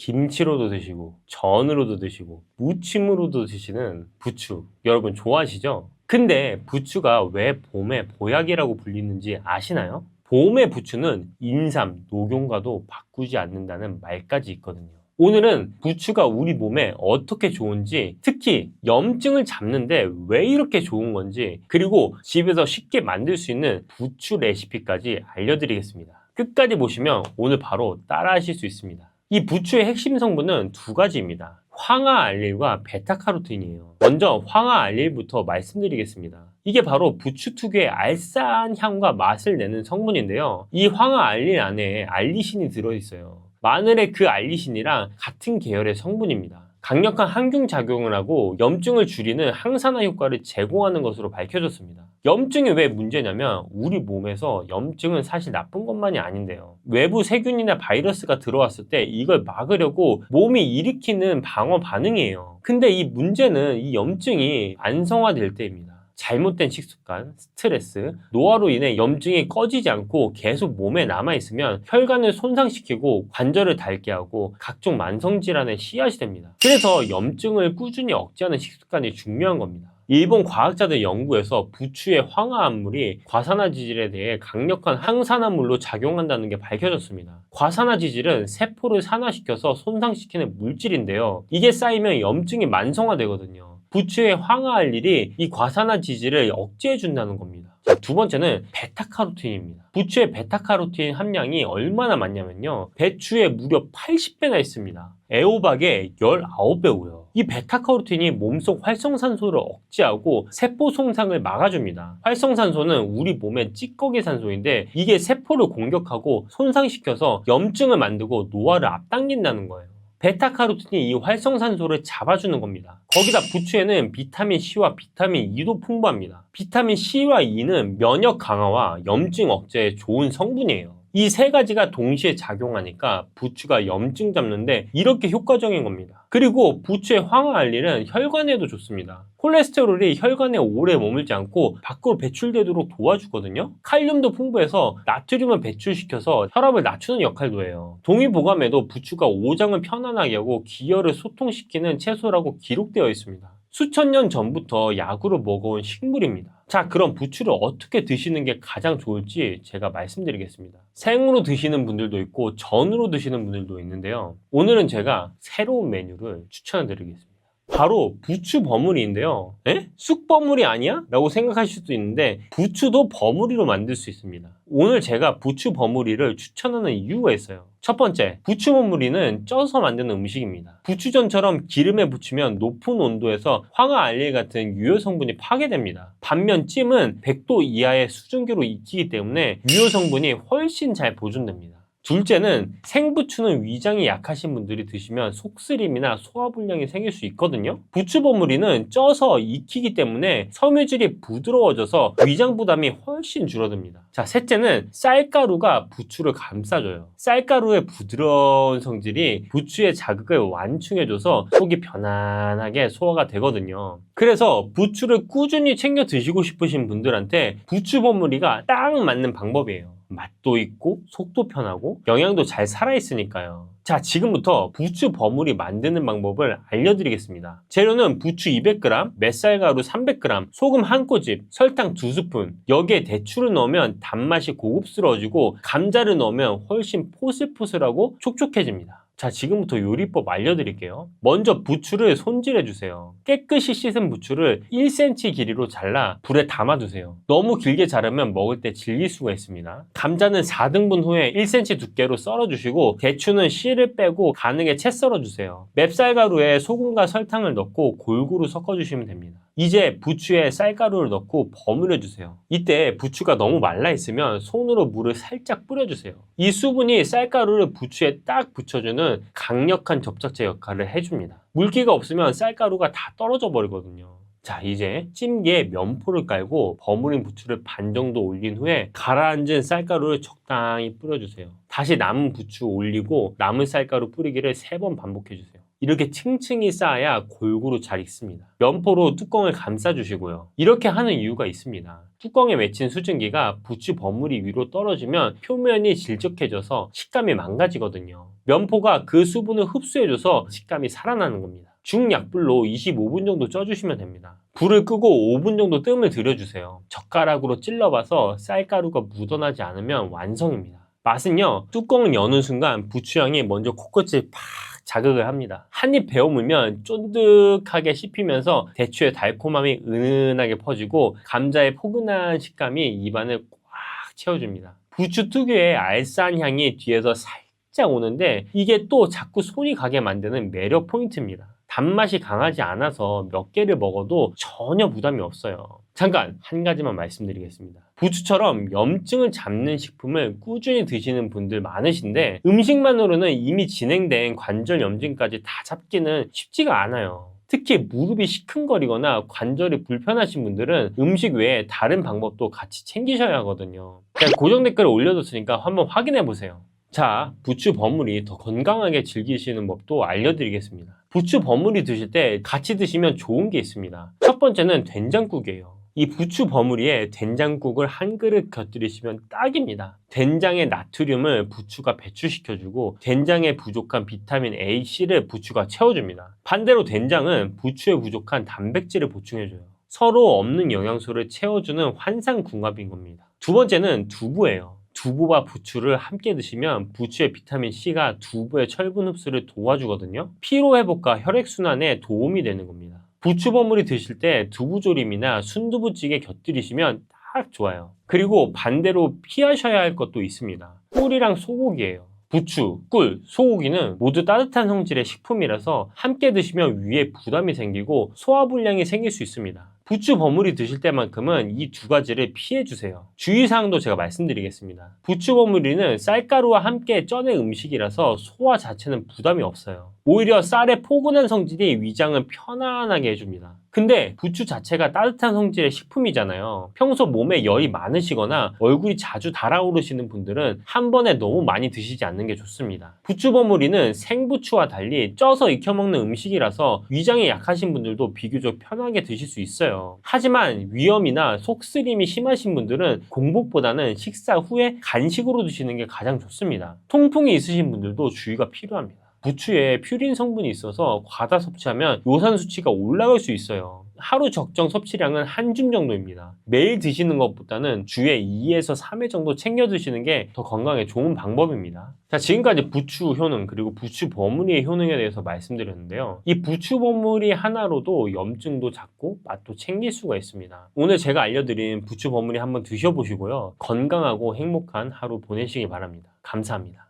김치로도 드시고 전으로도 드시고 무침으로도 드시는 부추, 여러분 좋아하시죠? 근데 부추가 왜 봄의 보약이라고 불리는지 아시나요? 봄의 부추는 인삼, 녹용과도 바꾸지 않는다는 말까지 있거든요. 오늘은 부추가 우리 몸에 어떻게 좋은지, 특히 염증을 잡는데 왜 이렇게 좋은 건지, 그리고 집에서 쉽게 만들 수 있는 부추 레시피까지 알려드리겠습니다. 끝까지 보시면 오늘 바로 따라 하실 수 있습니다. 이 부추의 핵심 성분은 두 가지입니다. 황화알릴과 베타카로틴이에요. 먼저 황화알릴부터 말씀드리겠습니다. 이게 바로 부추 특유의 알싸한 향과 맛을 내는 성분인데요. 이 황화알릴 안에 알리신이 들어있어요. 마늘의 그 알리신이랑 같은 계열의 성분입니다. 강력한 항균 작용을 하고 염증을 줄이는 항산화 효과를 제공하는 것으로 밝혀졌습니다. 염증이 왜 문제냐면 우리 몸에서 염증은 사실 나쁜 것만이 아닌데요. 외부 세균이나 바이러스가 들어왔을 때 이걸 막으려고 몸이 일으키는 방어 반응이에요. 근데 이 문제는 이 염증이 안성화될 때입니다. 잘못된 식습관, 스트레스, 노화로 인해 염증이 꺼지지 않고 계속 몸에 남아있으면 혈관을 손상시키고 관절을 닳게 하고 각종 만성질환의 씨앗이 됩니다. 그래서 염증을 꾸준히 억제하는 식습관이 중요한 겁니다. 일본 과학자들 연구에서 부추의 황화합물이 과산화지질에 대해 강력한 항산화물로 작용한다는 게 밝혀졌습니다. 과산화지질은 세포를 산화시켜서 손상시키는 물질인데요. 이게 쌓이면 염증이 만성화되거든요. 부추의 황화알릴이 이 과산화지질을 억제해준다는 겁니다. 자, 두 번째는 베타카로틴입니다. 부추의 베타카로틴 함량이 얼마나 많냐면요. 배추의 무려 80배나 있습니다. 애호박의 19배고요. 이 베타카로틴이 몸속 활성산소를 억제하고 세포 손상을 막아줍니다. 활성산소는 우리 몸의 찌꺼기 산소인데 이게 세포를 공격하고 손상시켜서 염증을 만들고 노화를 앞당긴다는 거예요. 베타카로틴이 이 활성산소를 잡아주는 겁니다. 거기다 부추에는 비타민 C와 비타민 E도 풍부합니다. 비타민 C와 E는 면역 강화와 염증 억제에 좋은 성분이에요. 이 세 가지가 동시에 작용하니까 부추가 염증 잡는데 이렇게 효과적인 겁니다. 그리고 부추의 황화알릴은 혈관에도 좋습니다. 콜레스테롤이 혈관에 오래 머물지 않고 밖으로 배출되도록 도와주거든요. 칼륨도 풍부해서 나트륨을 배출시켜서 혈압을 낮추는 역할도 해요. 동의보감에도 부추가 오장을 편안하게 하고 기혈을 소통시키는 채소라고 기록되어 있습니다. 수천 년 전부터 약으로 먹어온 식물입니다. 자, 그럼 부추를 어떻게 드시는 게 가장 좋을지 제가 말씀드리겠습니다. 생으로 드시는 분들도 있고 전으로 드시는 분들도 있는데요. 오늘은 제가 새로운 메뉴를 추천해 드리겠습니다. 바로 부추 버무리인데요. 에? 쑥 버무리 아니야? 라고 생각하실 수도 있는데 부추도 버무리로 만들 수 있습니다. 오늘 제가 부추 버무리를 추천하는 이유가 있어요. 첫 번째, 부추 버무리는 쪄서 만드는 음식입니다. 부추전처럼 기름에 부치면 높은 온도에서 황화알릴 같은 유효 성분이 파괴됩니다. 반면 찜은 100도 이하의 수증기로 익히기 때문에 유효 성분이 훨씬 잘 보존됩니다. 둘째는 생부추는 위장이 약하신 분들이 드시면 속쓰림이나 소화불량이 생길 수 있거든요. 부추 버무리는 쪄서 익히기 때문에 섬유질이 부드러워져서 위장 부담이 훨씬 줄어듭니다. 자, 셋째는 쌀가루가 부추를 감싸줘요. 쌀가루의 부드러운 성질이 부추의 자극을 완충해줘서 속이 편안하게 소화가 되거든요. 그래서 부추를 꾸준히 챙겨 드시고 싶으신 분들한테 부추 버무리가 딱 맞는 방법이에요. 맛도 있고 속도 편하고 영양도 잘 살아있으니까요. 자, 지금부터 부추 버무리 만드는 방법을 알려드리겠습니다. 재료는 부추 200g, 맵쌀가루 300g, 소금 1꼬집, 설탕 2스푼. 여기에 대추를 넣으면 단맛이 고급스러워지고 감자를 넣으면 훨씬 포슬포슬하고 촉촉해집니다. 자, 지금부터 요리법 알려드릴게요. 먼저 부추를 손질해주세요. 깨끗이 씻은 부추를 1cm 길이로 잘라 불에 담아두세요. 너무 길게 자르면 먹을 때 질릴 수가 있습니다. 감자는 4등분 후에 1cm 두께로 썰어주시고 대추는 씨를 빼고 가늘게 채 썰어주세요. 맵쌀가루에 소금과 설탕을 넣고 골고루 섞어주시면 됩니다. 이제 부추에 쌀가루를 넣고 버무려주세요. 이때 부추가 너무 말라있으면 손으로 물을 살짝 뿌려주세요. 이 수분이 쌀가루를 부추에 딱 붙여주는 강력한 접착제 역할을 해줍니다. 물기가 없으면 쌀가루가 다 떨어져 버리거든요. 자, 이제 찜기에 면포를 깔고 버무린 부추를 반 정도 올린 후에 가라앉은 쌀가루를 적당히 뿌려주세요. 다시 남은 부추 올리고 남은 쌀가루 뿌리기를 3번 반복해주세요. 이렇게 층층이 쌓아야 골고루 잘 익습니다. 면포로 뚜껑을 감싸주시고요. 이렇게 하는 이유가 있습니다. 뚜껑에 맺힌 수증기가 부추 버무리 위로 떨어지면 표면이 질적해져서 식감이 망가지거든요. 면포가 그 수분을 흡수해줘서 식감이 살아나는 겁니다. 중약불로 25분 정도 쪄주시면 됩니다. 불을 끄고 5분 정도 뜸을 들여주세요. 젓가락으로 찔러봐서 쌀가루가 묻어나지 않으면 완성입니다. 맛은요, 뚜껑을 여는 순간 부추향이 먼저 코끝을 팍 자극을 합니다. 한입 베어 물면 쫀득하게 씹히면서 대추의 달콤함이 은은하게 퍼지고 감자의 포근한 식감이 입안을 꽉 채워줍니다. 부추 특유의 알싸한 향이 뒤에서 살짝 오는데 이게 또 자꾸 손이 가게 만드는 매력 포인트입니다. 단맛이 강하지 않아서 몇 개를 먹어도 전혀 부담이 없어요. 잠깐 한 가지만 말씀드리겠습니다. 부추처럼 염증을 잡는 식품을 꾸준히 드시는 분들 많으신데 음식만으로는 이미 진행된 관절 염증까지 다 잡기는 쉽지가 않아요. 특히 무릎이 시큰거리거나 관절이 불편하신 분들은 음식 외에 다른 방법도 같이 챙기셔야 하거든요. 제가 고정 댓글을 올려뒀으니까 한번 확인해 보세요. 자, 부추 버무리 더 건강하게 즐기시는 법도 알려드리겠습니다. 부추 버무리 드실 때 같이 드시면 좋은 게 있습니다. 첫 번째는 된장국이에요. 이 부추 버무리에 된장국을 한 그릇 곁들이시면 딱입니다. 된장의 나트륨을 부추가 배출시켜주고 된장에 부족한 비타민 A, C를 부추가 채워줍니다. 반대로 된장은 부추에 부족한 단백질을 보충해줘요. 서로 없는 영양소를 채워주는 환상궁합인 겁니다. 두 번째는 두부예요. 두부와 부추를 함께 드시면 부추의 비타민 C가 두부의 철분 흡수를 도와주거든요. 피로 회복과 혈액순환에 도움이 되는 겁니다. 부추 버무리 드실 때 두부조림이나 순두부찌개 곁들이시면 딱 좋아요. 그리고 반대로 피하셔야 할 것도 있습니다. 꿀이랑 소고기예요. 부추, 꿀, 소고기는 모두 따뜻한 성질의 식품이라서 함께 드시면 위에 부담이 생기고 소화불량이 생길 수 있습니다. 부추 버무리 드실 때만큼은 이 두 가지를 피해주세요. 주의사항도 제가 말씀드리겠습니다. 부추 버무리는 쌀가루와 함께 쪄낸 음식이라서 소화 자체는 부담이 없어요. 오히려 쌀의 포근한 성질이 위장을 편안하게 해줍니다. 근데 부추 자체가 따뜻한 성질의 식품이잖아요. 평소 몸에 열이 많으시거나 얼굴이 자주 달아오르시는 분들은 한 번에 너무 많이 드시지 않는 게 좋습니다. 부추 버무리는 생부추와 달리 쪄서 익혀 먹는 음식이라서 위장이 약하신 분들도 비교적 편하게 드실 수 있어요. 하지만 위염이나 속쓰림이 심하신 분들은 공복보다는 식사 후에 간식으로 드시는 게 가장 좋습니다. 통풍이 있으신 분들도 주의가 필요합니다. 부추에 퓨린 성분이 있어서 과다 섭취하면 요산 수치가 올라갈 수 있어요. 하루 적정 섭취량은 한 줌 정도입니다. 매일 드시는 것보다는 주에 2에서 3회 정도 챙겨 드시는 게 더 건강에 좋은 방법입니다. 자, 지금까지 부추 효능 그리고 부추 버무리의 효능에 대해서 말씀드렸는데요. 이 부추 버무리 하나로도 염증도 잡고 맛도 챙길 수가 있습니다. 오늘 제가 알려드린 부추 버무리 한번 드셔보시고요. 건강하고 행복한 하루 보내시길 바랍니다. 감사합니다.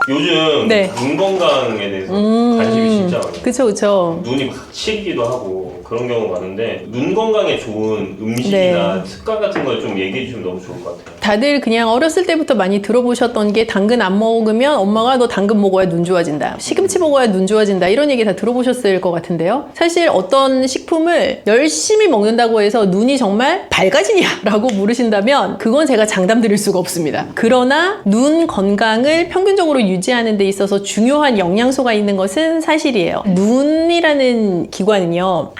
요즘 네. 눈 건강에 대해서 관심이 진짜 많아요. 그쵸. 눈이 막 치기도 하고 그런 경우가 많은데 눈 건강에 좋은 음식이나 네. 습관 같은 걸 좀 얘기해 주시면 너무 좋을 것 같아요. 다들 그냥 어렸을 때부터 많이 들어보셨던 게 당근 안 먹으면 엄마가 너 당근 먹어야 눈 좋아진다. 시금치 먹어야 눈 좋아진다. 이런 얘기 다 들어보셨을 것 같은데요. 사실 어떤 식품을 열심히 먹는다고 해서 눈이 정말 밝아지냐라고 물으신다면 그건 제가 장담 드릴 수가 없습니다. 그러나 눈 건강을 평균적으로 유지하는 데 있어서 중요한 영양소가 있는 것은 사실이에요. 눈이라는 기관은요.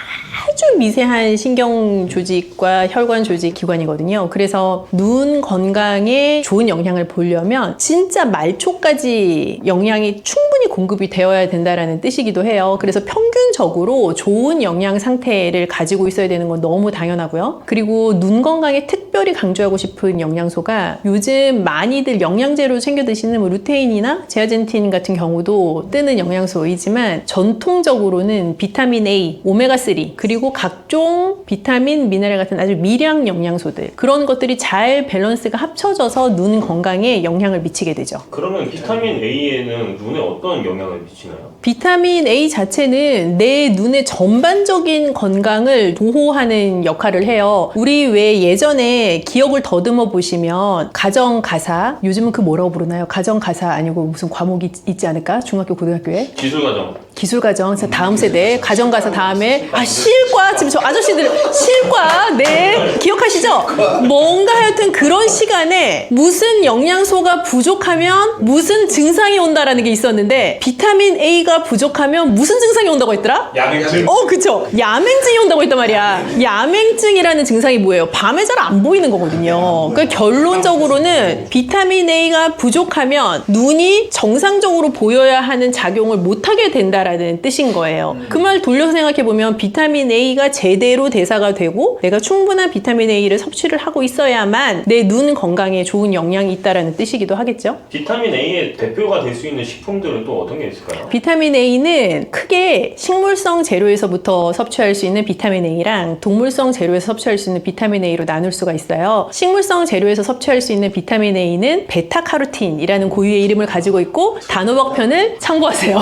아주 미세한 신경 조직과 혈관 조직 기관이거든요. 그래서 눈 건강에 좋은 영향을 보려면 진짜 말초까지 영양이 충분히 공급이 되어야 된다는 뜻이기도 해요. 그래서 평균적으로 좋은 영양 상태를 가지고 있어야 되는 건 너무 당연하고요. 그리고 눈 건강에 특별히 강조하고 싶은 영양소가 요즘 많이들 영양제로 챙겨 드시는 루테인이나 제아젠틴 같은 경우도 뜨는 영양소이지만 전통적으로는 비타민 A, 오메가3 그리고 각종 비타민, 미네랄 같은 아주 미량 영양소들 그런 것들이 잘 밸런스가 합쳐져서 눈 건강에 영향을 미치게 되죠. 그러면 비타민 A에는 눈에 어떤 영향을 미치나요? 비타민 A 자체는 내 눈의 전반적인 건강을 보호하는 역할을 해요. 우리 왜 예전에 기억을 더듬어 보시면 가정가사, 요즘은 그 뭐라고 부르나요? 가정가사 아니고 무슨 과목이 있지 않을까? 중학교, 고등학교에? 기술과정. 기술과정, 다음 세대 가정가사 다음에 실과 지금 저 아저씨들 실과 네 기억하시죠? 뭔가 하여튼 그런 시간에 무슨 영양소가 부족하면 무슨 증상이 온다라는 게 있었는데 비타민 A가 부족하면 무슨 증상이 온다고 했더라? 야맹증. 그쵸. 야맹증이 온다고 했단 말이야. 야맹증이라는 증상이 뭐예요? 밤에 잘 안 보이는 거거든요. 그러니까 결론적으로는 비타민 A가 부족하면 눈이 정상적으로 보여야 하는 작용을 못하게 된다라는 뜻인 거예요. 그 말 돌려서 생각해보면 비타민 A가 제대로 대사가 되고 내가 충분한 비타민 A를 섭취를 하고 있어야만 내 눈 건강에 좋은 영향이 있다라는 뜻이기도 하겠죠. 비타민 A의 대표가 될 수 있는 식품들은 또 어떤 게 있을까요? 비타민 A는 크게 식물성 재료에서부터 섭취할 수 있는 비타민 A랑 동물성 재료에서 섭취할 수 있는 비타민 A로 나눌 수가 있어요. 식물성 재료에서 섭취할 수 있는 비타민 A는 베타카로틴이라는 고유의 이름을 가지고 있고 단호박편을 참고하세요.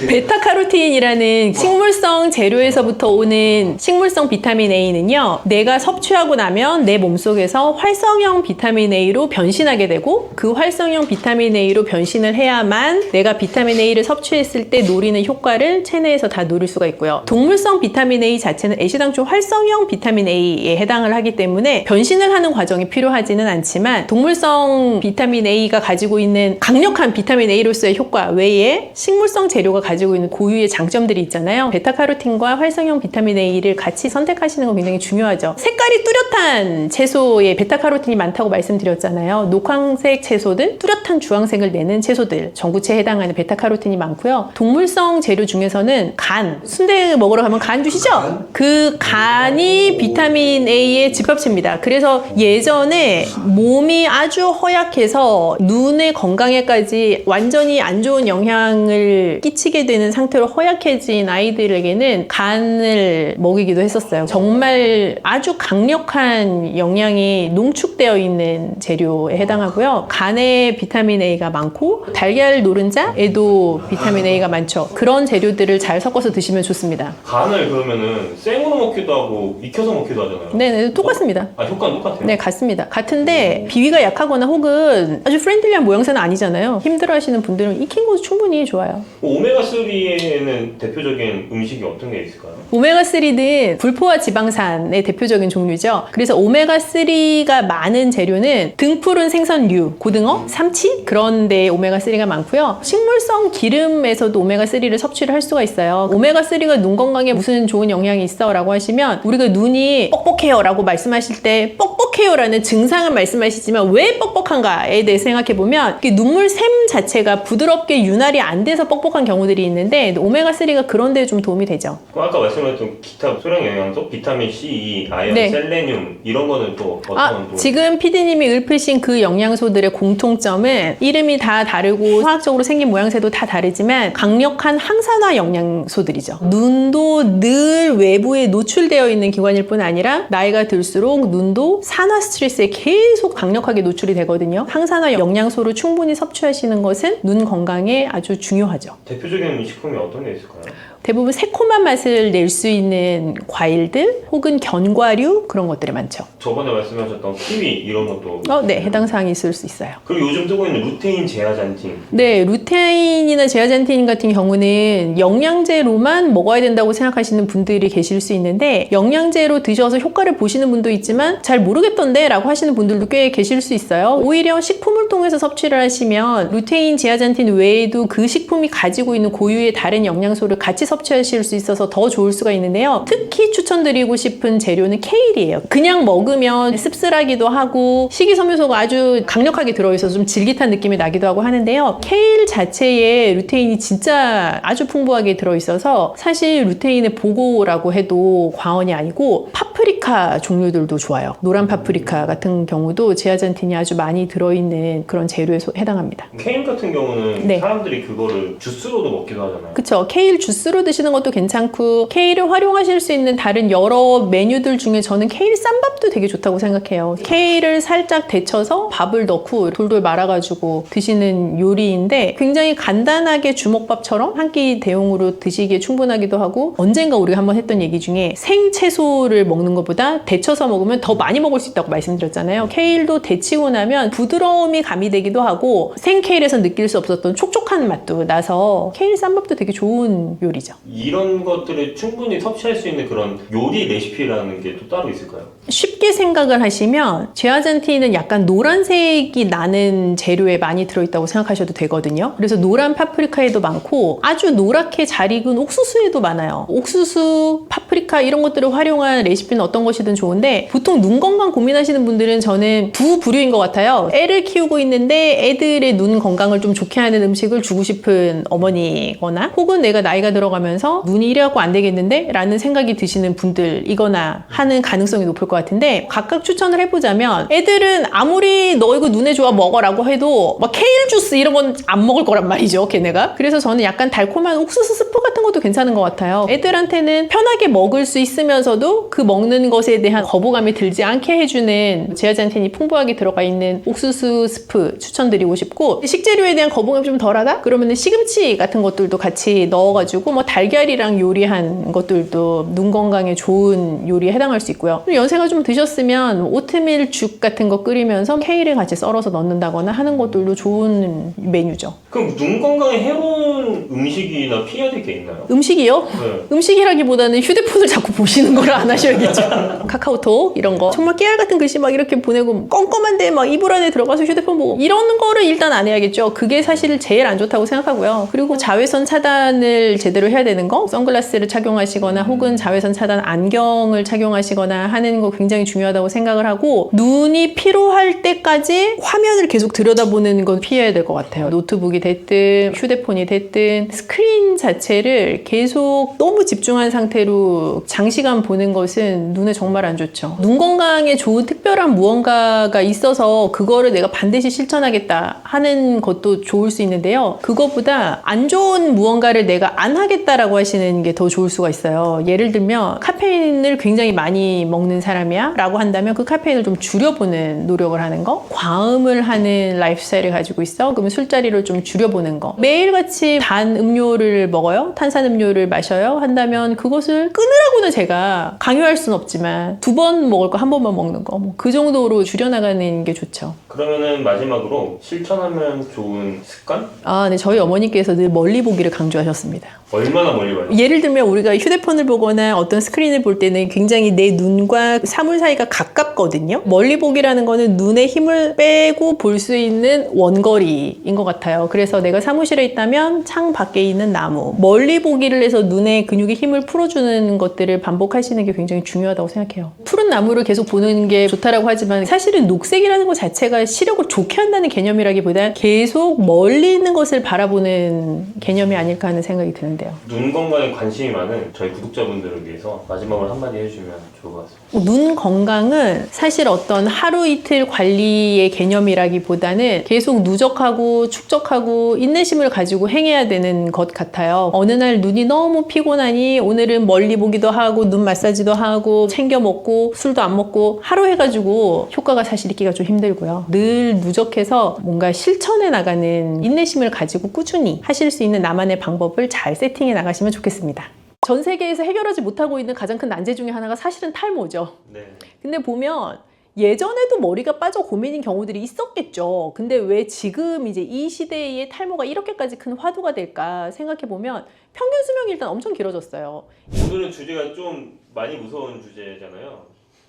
베타카로틴이라는 식물성 재료에서부터 오는 식물성 비타민 A는요. 내가 섭취하고 나면 내 몸속에서 활성형 비타민 A로 변신하게 되고 그 활성형 비타민 A로 변신을 해야만 내가 비타민 A를 섭취했을 때 노리는 효과를 체내에서 다 노릴 수가 있고요. 동물성 비타민 A 자체는 애시당초 활성형 비타민 A에 해당을 하기 때문에 변신을 하는 과정이 필요하지는 않지만 동물성 비타민 A가 가지고 있는 강력한 비타민 A로서의 효과 외에 식물성 재료가 가지고 있는 고유의 장점들이 있잖아요. 베타카로틴과 활성형 비타민 A를 같이 선택하시는 건 굉장히 중요하죠. 색깔이 뚜렷한 채소에 베타카로틴이 많다고 말씀드렸잖아요. 녹황색 채소들, 뚜렷한 주황색을 내는 채소들, 전구체에 해당하는 베타카로틴이 많고요. 동물성 재료 중에서는 간, 순대 먹으러 가면 간 주시죠? 그 간이 비타민 A의 집합체입니다. 그래서 예전에 몸이 아주 허약해서 눈의 건강에까지 완전히 안 좋은 영향을 끼치게 되는 상태로 허약해진 아이들에게는 간을 먹이기도 했었어요. 정말 아주 강력한 영양이 농축되어 있는 재료에 해당하고요. 간에 비타민 A가 많고 달걀 노른자에도 비타민 A가 많죠. 그런 재료들을 잘 섞어서 드시면 좋습니다. 간을 그러면은 생으로 먹기도 하고 익혀서 먹기도 하잖아요. 네네, 똑같습니다. 효과는 똑같아요? 네, 같습니다. 같은데 비위가 약하거나 혹은 아주 프렌들리한 모양새는 아니잖아요. 힘들어하시는 분들은 익힌 것도 충분히 좋아요. 오메가3에는 대표적인 음식이 어떤 게 있을까요? 오메가3는 불포화 지방산의 대표적인 종류죠. 그래서 오메가3가 많은 재료는 등푸른 생선류, 고등어, 삼치 그런 데 오메가3가 많고요. 식물성 기름에서도 오메가3를 섭취를 할 수가 있어요. 오메가3가 눈 건강에 무슨 좋은 영향이 있어? 라고 하시면 우리가 눈이 뻑뻑해요 라고 말씀하실 때 뻑뻑해요 라는 증상은 말씀하시지만 왜 뻑뻑한가에 대해 생각해보면 눈물샘 자체가 부드럽게 윤활이 안 돼서 뻑뻑한 경우들이 있는데 오메가3가 그런 데에 좀 도움이 되죠. 아까 말씀하셨던 기타 소량 영양소, 비타민 C, E, 아연, 네. 셀레늄 이런 거는 또 어떤 지금 PD님이 읊으신 그 영양소들의 공통점은 이름이 다 다르고 화학적으로 생긴 모양새도 다 다르지만 강력한 항산화 영양소들이죠. 눈도 늘 외부에 노출되어 있는 기관일 뿐 아니라 나이가 들수록 눈도 산화 스트레스에 계속 강력하게 노출이 되거든요. 항산화 영양소를 충분히 섭취하시는 것은 눈 건강에 아주 중요하죠. 대표적인 식품이 어떤 게 있을까요? 대부분 새콤한 맛을 낼 수 있는 과일들 혹은 견과류 그런 것들이 많죠. 저번에 말씀하셨던 키위 이런 것도 네, 해당 사항이 있을 수 있어요. 그리고 요즘 뜨고 있는 루테인 제아잔틴. 네, 루테인이나 제아잔틴 같은 경우는 영양제로만 먹어야 된다고 생각하시는 분들이 계실 수 있는데 영양제로 드셔서 효과를 보시는 분도 있지만 잘 모르겠던데 라고 하시는 분들도 꽤 계실 수 있어요. 오히려 식품을 통해서 섭취를 하시면 루테인 제아잔틴 외에도 그 식품이 가지고 있는 고유의 다른 영양소를 같이 섭취하실 수 있어서 더 좋을 수가 있는데요. 특히 추천드리고 싶은 재료는 케일이에요. 그냥 먹으면 씁쓸하기도 하고 식이섬유소가 아주 강력하게 들어있어서 좀 질깃한 느낌이 나기도 하고 하는데요. 케일 자체에 루테인이 진짜 아주 풍부하게 들어있어서 사실 루테인의 보고라고 해도 과언이 아니고 파프리카 종류들도 좋아요. 노란 파프리카 같은 경우도 제아잔틴이 아주 많이 들어있는 그런 재료에 해당합니다. 케일 같은 경우는 네. 사람들이 그거를 주스로도 먹기도 하잖아요. 그쵸. 케일 주스로 드시는 것도 괜찮고 케일을 활용하실 수 있는 다른 여러 메뉴들 중에 저는 케일 쌈밥도 되게 좋다고 생각해요. 케일을 살짝 데쳐서 밥을 넣고 돌돌 말아가지고 드시는 요리인데 굉장히 간단하게 주먹밥처럼 한 끼 대용으로 드시기에 충분하기도 하고 언젠가 우리가 한번 했던 얘기 중에 생채소를 먹는 것보다 데쳐서 먹으면 더 많이 먹을 수 있다고 말씀드렸잖아요. 케일도 데치고 나면 부드러움이 가미되기도 하고 생케일에서 느낄 수 없었던 촉촉한 맛도 나서 케일 쌈밥도 피부에도 되게 좋은 요리죠. 이런 것들을 충분히 섭취할 수 있는 그런 요리 레시피라는 게 또 따로 있을까요? 쉽게 생각을 하시면 제아잔티는 약간 노란색이 나는 재료에 많이 들어있다고 생각하셔도 되거든요. 그래서 노란 파프리카에도 많고 아주 노랗게 잘 익은 옥수수에도 많아요. 옥수수, 파프리카 이런 것들을 활용한 레시피는 어떤 것이든 좋은데 보통 눈 건강 고민하시는 분들은 저는 두 부류인 것 같아요. 애를 키우고 있는데 애들의 눈 건강을 좀 좋게 하는 음식을 주고 싶은 어머니거나 혹은 내가 나이가 들어가면서 눈이 이래갖고 안 되겠는데? 라는 생각이 드시는 분들이거나 하는 가능성이 높을 것 같은데 각각 추천을 해보자면 애들은 아무리 너 이거 눈에 좋아 먹어라고 해도 막 케일 주스 이런 건 안 먹을 거란 말이죠, 걔네가. 그래서 저는 약간 달콤한 옥수수 스프 같은 것도 괜찮은 것 같아요. 애들한테는 편하게 먹을 수 있으면서도 그 먹는 것에 대한 거부감이 들지 않게 해주는 제아잔틴이 풍부하게 들어가 있는 옥수수 스프 추천드리고 싶고, 식재료에 대한 거부감이 좀 덜하다? 그러면은 시금치 같은 것들도 같이 넣어가지고 뭐 달걀이랑 요리한 것들도 눈 건강에 좋은 요리에 해당할 수 있고요. 연세가 좀 드셨으면 오트밀 죽 같은 거 끓이면서 케일을 같이 썰어서 넣는다거나 하는 것들도 좋은 메뉴죠. 그럼 눈 건강에 해로운 음식이나 피해야 될 게 있나요? 음식이요? 네. 음식이라기보다는 휴대폰을 자꾸 보시는 걸 안 하셔야겠죠. 카카오톡 이런 거 정말 깨알 같은 글씨 막 이렇게 보내고 껌껌한데 막 이불 안에 들어가서 휴대폰 보고 이런 거를 일단 안 해야겠죠. 그게 사실 제일 안 좋다고 생각하고요. 그리고 자외선 차단을 제대로 해야 되는 거, 선글라스를 착용하시거나 혹은 자외선 차단 안경을 착용하시거나 하는 거 굉장히 중요하다고 생각을 하고, 눈이 피로할 때까지 화면을 계속 들여다보는 건 피해야 될 것 같아요. 노트북이 됐든 휴대폰이 됐든 스크린 자체를 계속 너무 집중한 상태로 장시간 보는 것은 눈에 정말 안 좋죠. 눈 건강에 좋은 특별한 무언가가 있어서 그거를 내가 반드시 실천하겠다 하는 것도 좋을 수 있는데요. 그거보다 안 좋은 무언가를 내가 안 하겠다라고 하시는 게 더 좋을 수가 있어요. 예를 들면 카페인을 굉장히 많이 먹는 사람이야 라고 한다면 그 카페인을 좀 줄여보는 노력을 하는 거, 과음을 하는 라이프 스타일을 가지고 있어 그러면 술자리를 좀 줄여보는 거, 매일같이 단 음료를 먹어요, 탄산음료를 마셔요 한다면 그것을 끊으라고는 제가 강요할 수는 없지만 2번 먹을 거 1번만 먹는 거, 뭐 그 정도로 줄여나가는 게 좋죠. 그러면은 마지막으로 실천하면 좋은 습관? 네, 저희 어머니께서 늘 멀리 보기를 강조하셨습니다. 얼마나 멀리 봐요? 예를 들면 우리가 휴대폰을 보거나 어떤 스크린을 볼 때는 굉장히 내 눈과 사물 사이가 가깝거든요. 멀리 보기라는 거는 눈에 힘을 빼고 볼 수 있는 원거리인 것 같아요. 그래서 내가 사무실에 있다면 창 밖에 있는 나무, 멀리 보기를 해서 눈의 근육에 힘을 풀어주는 것들을 반복하시는 게 굉장히 중요하다고 생각해요. 푸른 나무를 계속 보는 게 좋다라고 하지만 사실은 녹색이라는 것 자체가 시력을 좋게 한다는 개념이라기보다 계속 멀리 있는 것을 바라보는 개념이 아닐까 하는 생각이 드는데요. 눈 건강에 관심이 많은 저희 구독자분들을 위해서 마지막으로 한마디 해주시면 좋을 것 같습니다. 눈 건강은 사실 어떤 하루 이틀 관리의 개념이라기보다는 계속 누적하고 축적하고 인내심을 가지고 행해야 되는 것 같아요. 어느 날 눈이 너무 피곤하니 오늘은 멀리 보기도 하고 눈 마사지도 하고 챙겨 먹고 술도 안 먹고 하루 해가지고 효과가 사실 있기가 좀 힘들고요. 늘 누적해서 뭔가 실천해 나가는 인내심을 가지고 꾸준히 하실 수 있는 나만의 방법을 잘 세팅해 나가시면 좋겠습니다. 전 세계에서 해결하지 못하고 있는 가장 큰 난제 중에 하나가 사실은 탈모죠. 네. 근데 보면 예전에도 머리가 빠져 고민인 경우들이 있었겠죠. 근데 왜 지금 이제 이 시대에 탈모가 이렇게까지 큰 화두가 될까 생각해보면 평균 수명이 일단 엄청 길어졌어요. 오늘은 주제가 좀 많이 무서운 주제잖아요.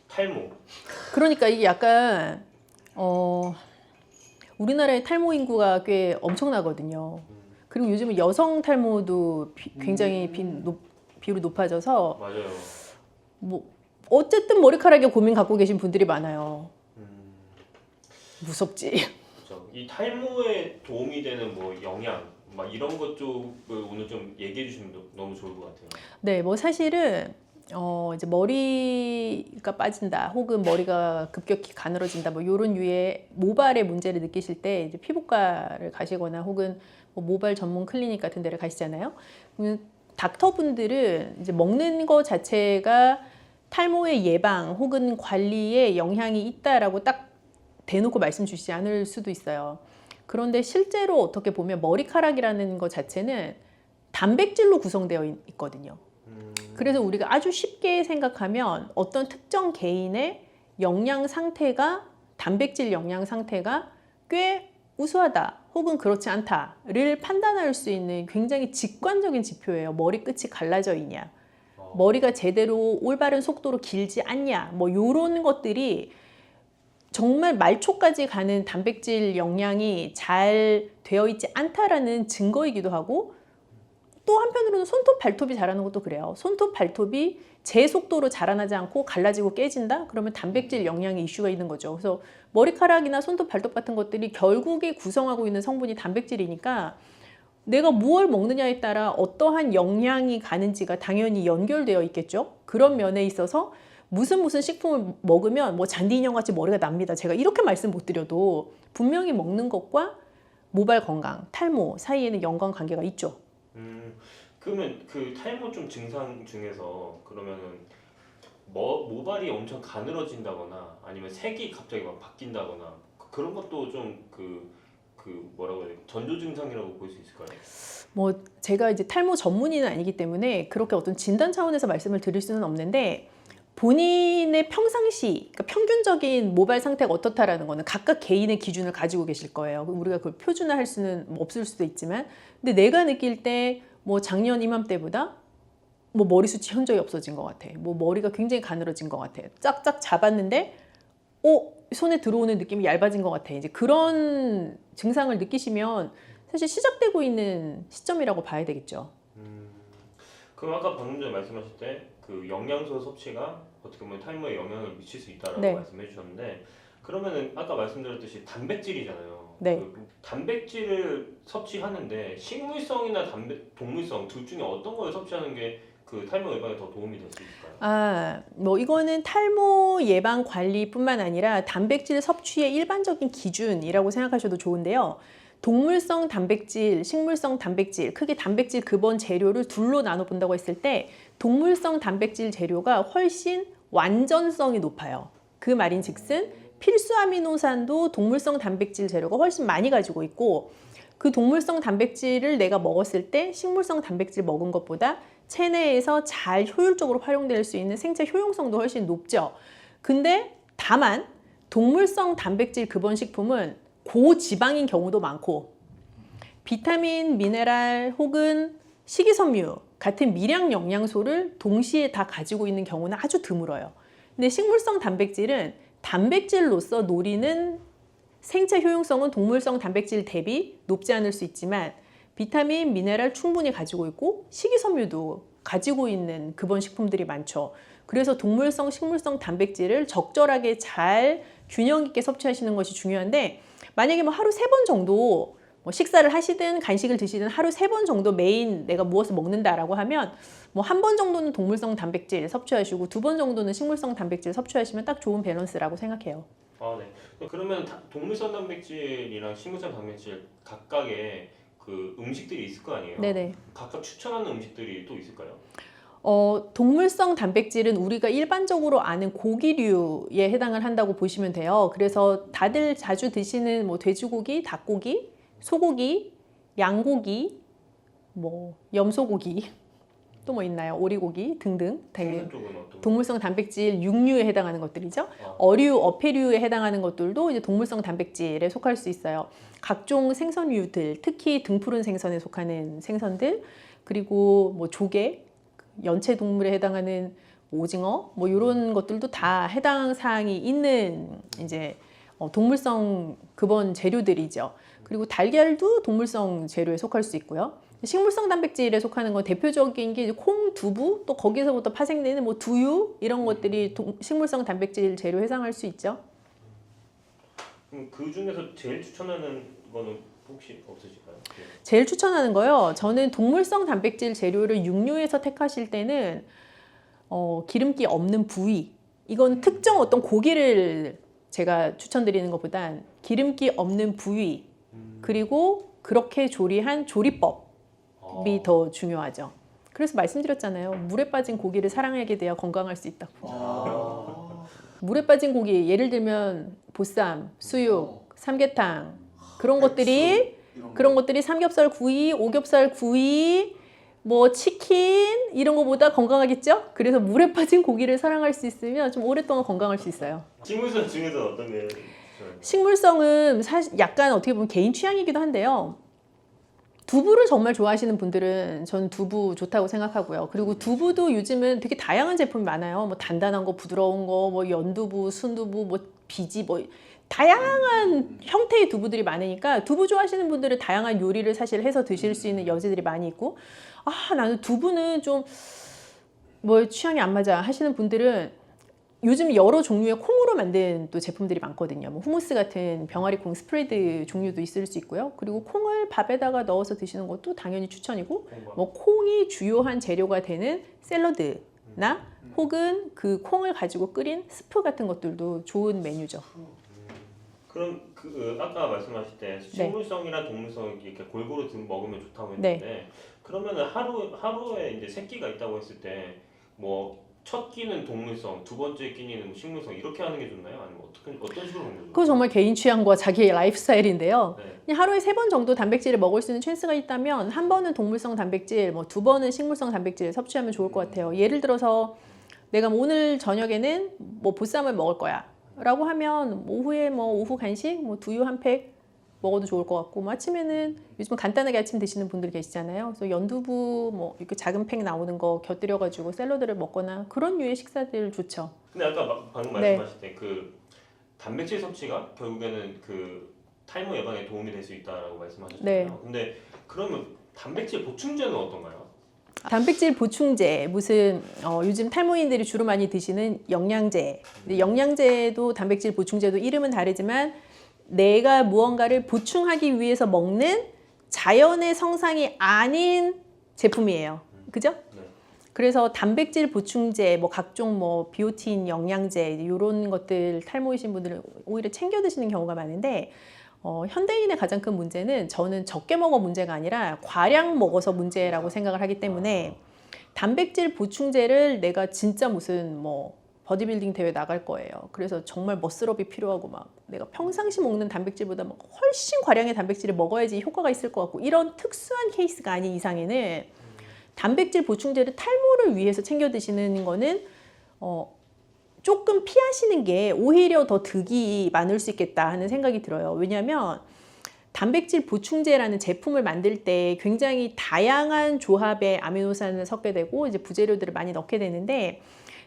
탈모. 그러니까 이게 약간 우리나라의 탈모 인구가 꽤 엄청나거든요. 그리고 요즘은 여성 탈모도 굉장히 비율이 높아져서 맞아요. 뭐 어쨌든 머리카락에 고민 갖고 계신 분들이 많아요. 무섭지. 그렇죠. 이 탈모에 도움이 되는 뭐 영양 막 이런 것 쪽을 오늘 좀 얘기해 주시면 너무 좋을 것 같아요. 네, 뭐 사실은 이제 머리가 빠진다, 혹은 머리가 급격히 가늘어진다, 뭐 이런 유의 모발의 문제를 느끼실 때 이제 피부과를 가시거나 혹은 뭐 모발 전문 클리닉 같은 데를 가시잖아요. 그러면 닥터분들은 이제 먹는 거 자체가 탈모의 예방 혹은 관리에 영향이 있다라고 딱 대놓고 말씀 주시지 않을 수도 있어요. 그런데 실제로 어떻게 보면 머리카락이라는 것 자체는 단백질로 구성되어 있거든요. 그래서 우리가 아주 쉽게 생각하면 어떤 특정 개인의 영양 상태가, 단백질 영양 상태가 꽤 우수하다 혹은 그렇지 않다를 판단할 수 있는 굉장히 직관적인 지표예요. 머리 끝이 갈라져 있냐, 머리가 제대로 올바른 속도로 길지 않냐, 뭐 요런 것들이 정말 말초까지 가는 단백질 영양이 잘 되어 있지 않다라는 증거이기도 하고, 또 한편으로는 손톱 발톱이 자라는 것도 그래요. 손톱 발톱이 제 속도로 자라나지 않고 갈라지고 깨진다? 그러면 단백질 영양의 이슈가 있는 거죠. 그래서 머리카락이나 손톱 발톱 같은 것들이 결국에 구성하고 있는 성분이 단백질이니까 내가 무엇을 먹느냐에 따라 어떠한 영양이 가는지가 당연히 연결되어 있겠죠. 그런 면에 있어서 무슨 식품을 먹으면 뭐 잔디 인형같이 머리가 납니다, 제가 이렇게 말씀 못 드려도 분명히 먹는 것과 모발 건강, 탈모 사이에는 연관관계가 있죠. 그러면 그 탈모 좀 증상 중에서 그러면은 모발이 엄청 가늘어진다거나 아니면 색이 갑자기 막 바뀐다거나 그런 것도 좀 뭐라고 해야 돼? 전조 증상이라고 볼 수 있을까요? 뭐 제가 이제 탈모 전문의는 아니기 때문에 그렇게 어떤 진단 차원에서 말씀을 드릴 수는 없는데, 본인의 평상시, 그러니까 평균적인 모발 상태가 어떻다라는 거는 각각 개인의 기준을 가지고 계실 거예요. 우리가 그걸 표준화할 수는 없을 수도 있지만, 근데 내가 느낄 때 뭐 작년 이맘때보다 뭐 머리숱이 현저히 없어진 것 같아. 뭐 머리가 굉장히 가늘어진 것 같아. 쫙쫙 잡았는데, 손에 들어오는 느낌이 얇아진 것 같아. 이제 그런 증상을 느끼시면 사실 시작되고 있는 시점이라고 봐야 되겠죠. 그럼 아까 방금 전에 말씀하실 때 그 영양소 섭취가 어떻게 보면 탈모에 영향을 미칠 수 있다라고 네. 말씀해 주셨는데, 그러면은 아까 말씀드렸듯이 단백질이잖아요. 네. 그 단백질을 섭취하는데 식물성이나 동물성 둘 중에 어떤 걸 섭취하는 게 그 탈모 예방에 더 도움이 될 수 있을까요? 뭐 이거는 탈모 예방 관리뿐만 아니라 단백질 섭취의 일반적인 기준이라고 생각하셔도 좋은데요. 동물성 단백질, 식물성 단백질, 크게 단백질 근원 재료를 둘로 나눠 본다고 했을 때 동물성 단백질 재료가 훨씬 완전성이 높아요. 그 말인즉슨 필수 아미노산도 동물성 단백질 재료가 훨씬 많이 가지고 있고, 그 동물성 단백질을 내가 먹었을 때 식물성 단백질 먹은 것보다 체내에서 잘 효율적으로 활용될 수 있는 생체 효용성도 훨씬 높죠. 근데 다만 동물성 단백질 근원 식품은 고지방인 경우도 많고, 비타민, 미네랄 혹은 식이섬유 같은 미량 영양소를 동시에 다 가지고 있는 경우는 아주 드물어요. 근데 식물성 단백질은 단백질로서 노리는 생체 효용성은 동물성 단백질 대비 높지 않을 수 있지만 비타민, 미네랄 충분히 가지고 있고 식이섬유도 가지고 있는 근원 식품들이 많죠. 그래서 동물성, 식물성 단백질을 적절하게 잘 균형 있게 섭취하시는 것이 중요한데, 만약에 뭐 하루 3번 정도 뭐 식사를 하시든 간식을 드시든 하루 3번 정도 메인 내가 무엇을 먹는다라고 하면 뭐 1번 정도는 동물성 단백질 섭취하시고 2번 정도는 식물성 단백질 섭취하시면 딱 좋은 밸런스라고 생각해요. 네. 그러면 동물성 단백질이랑 식물성 단백질 각각의 그 음식들이 있을 거 아니에요? 네네. 각각 추천하는 음식들이 또 있을까요? 동물성 단백질은 우리가 일반적으로 아는 고기류에 해당을 한다고 보시면 돼요. 그래서 다들 자주 드시는 뭐 돼지고기, 닭고기, 소고기, 양고기, 뭐 염소고기, 또 뭐 있나요? 오리고기 등등. 생선 쪽은 어떤 동물성 단백질 육류에 해당하는 것들이죠. 어류, 어패류에 해당하는 것들도 이제 동물성 단백질에 속할 수 있어요. 각종 생선류들, 특히 등푸른 생선에 속하는 생선들, 그리고 뭐 조개, 연체 동물에 해당하는 오징어, 뭐 이런 것들도 다 해당 사항이 있는 이제 동물성 근원 재료들이죠. 그리고 달걀도 동물성 재료에 속할 수 있고요. 식물성 단백질에 속하는 건 대표적인 게 콩, 두부, 또 거기서부터 파생되는 뭐 두유 이런 것들이 식물성 단백질 재료에 해당할 수 있죠. 그럼 그 중에서 제일 추천하는 거는 혹시 없으실까요? 네. 제일 추천하는 거요. 저는 동물성 단백질 재료를 육류에서 택하실 때는 기름기 없는 부위. 이건 특정 어떤 고기를 제가 추천드리는 것보단 기름기 없는 부위, 그리고 그렇게 조리한 조리법이 더 중요하죠. 그래서 말씀드렸잖아요. 물에 빠진 고기를 사랑하게 되어 건강할 수 있다고. 물에 빠진 고기, 예를 들면 보쌈, 수육, 삼계탕 그런 것들이 삼겹살 구이, 오겹살 구이, 뭐 치킨 이런 거보다 건강하겠죠? 그래서 물에 빠진 고기를 사랑할 수 있으면 좀 오랫동안 건강할 수 있어요. 식물성 중에서 어떤 게? 식물성은 사실 약간 어떻게 보면 개인 취향이기도 한데요. 두부를 정말 좋아하시는 분들은 전 두부 좋다고 생각하고요. 그리고 두부도 요즘은 되게 다양한 제품이 많아요. 뭐 단단한 거, 부드러운 거, 뭐 연두부, 순두부, 뭐 비지, 뭐 다양한 형태의 두부들이 많으니까 두부 좋아하시는 분들은 다양한 요리를 사실 해서 드실 수 있는 여지들이 많이 있고, 아 나는 두부는 좀 뭐 취향이 안 맞아 하시는 분들은 요즘 여러 종류의 콩으로 만든 또 제품들이 많거든요. 뭐 후무스 같은 병아리 콩 스프레드 종류도 있을 수 있고요. 그리고 콩을 밥에다가 넣어서 드시는 것도 당연히 추천이고, 뭐 콩이 주요한 재료가 되는 샐러드나 혹은 그 콩을 가지고 끓인 스프 같은 것들도 좋은 메뉴죠. 그럼 그 아까 말씀하실 때 식물성이나 동물성 이렇게 골고루 먹으면 좋다고 했는데 그러면은 하루에 이제 세 끼가 있다고 했을 때 뭐 첫 끼는 동물성, 두 번째 끼니는 식물성 이렇게 하는 게 좋나요? 아니면 어떤 식으로 먹는 게 좋나요? 그거 정말 개인 취향과 자기의 라이프 스타일인데요. 네. 그냥 하루에 3번 정도 단백질을 먹을 수 있는 찬스가 있다면 한 번은 동물성 단백질, 뭐 2번은 식물성 단백질 섭취하면 좋을 것 같아요. 예를 들어서 내가 뭐 오늘 저녁에는 뭐 보쌈을 먹을 거야 라고 하면 오후에 뭐 오후 간식 뭐 두유 한 팩 먹어도 좋을 것 같고, 뭐 아침에는 요즘 간단하게 아침 드시는 분들 계시잖아요. 그래서 연두부 뭐 이렇게 작은 팩 나오는 거 곁들여 가지고 샐러드를 먹거나 그런 류의 식사들 좋죠. 근데 아까 방금 말씀하실 때 그 단백질 섭취가 결국에는 그 탈모 예방에 도움이 될 수 있다라고 말씀하셨잖아요. 근데 그러면 단백질 보충제는 어떤가요? 단백질 보충제, 무슨 요즘 탈모인들이 주로 많이 드시는 영양제. 근데 영양제도 단백질 보충제도 이름은 다르지만 내가 무언가를 보충하기 위해서 먹는 자연의 성상이 아닌 제품이에요. 그죠? 네. 그래서 단백질 보충제, 뭐 각종 뭐 비오틴 영양제 이런 것들 탈모이신 분들은 오히려 챙겨 드시는 경우가 많은데, 현대인의 가장 큰 문제는 저는 적게 먹어 문제가 아니라 과량 먹어서 문제라고 생각을 하기 때문에 단백질 보충제를 내가 진짜 무슨 뭐 버디빌딩 대회 나갈 거예요. 그래서 정말 머슬업이 필요하고 막 내가 평상시 먹는 단백질보다 막 훨씬 과량의 단백질을 먹어야지 효과가 있을 것 같고 이런 특수한 케이스가 아닌 이상에는 단백질 보충제를 탈모를 위해서 챙겨 드시는 거는 조금 피하시는 게 오히려 더 득이 많을 수 있겠다 하는 생각이 들어요. 왜냐하면 단백질 보충제라는 제품을 만들 때 굉장히 다양한 조합의 아미노산을 섞게 되고 이제 부재료들을 많이 넣게 되는데,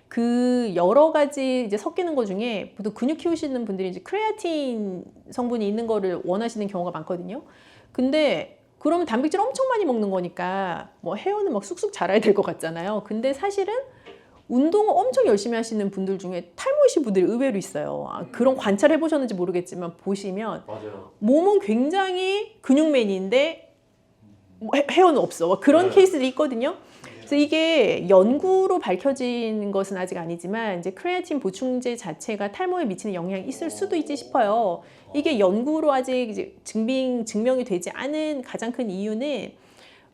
그 여러 가지 이제 섞이는 것 중에 보통 근육 키우시는 분들이 이제 크레아틴 성분이 있는 거를 원하시는 경우가 많거든요. 근데 그러면 단백질 엄청 많이 먹는 거니까 뭐 헤어는 막 쑥쑥 자라야 될 것 같잖아요. 근데 사실은 운동을 엄청 열심히 하시는 분들 중에 탈모이신 분들이 의외로 있어요. 그런 관찰해 보셨는지 모르겠지만 보시면 맞아요. 몸은 굉장히 근육맨인데 헤어는 없어. 그런 케이스들이 있거든요. 그래서 이게 연구로 밝혀진 것은 아직 아니지만 이제 크레아틴 보충제 자체가 탈모에 미치는 영향이 있을 수도 있지 싶어요. 이게 연구로 아직 이제 증명이 되지 않은 가장 큰 이유는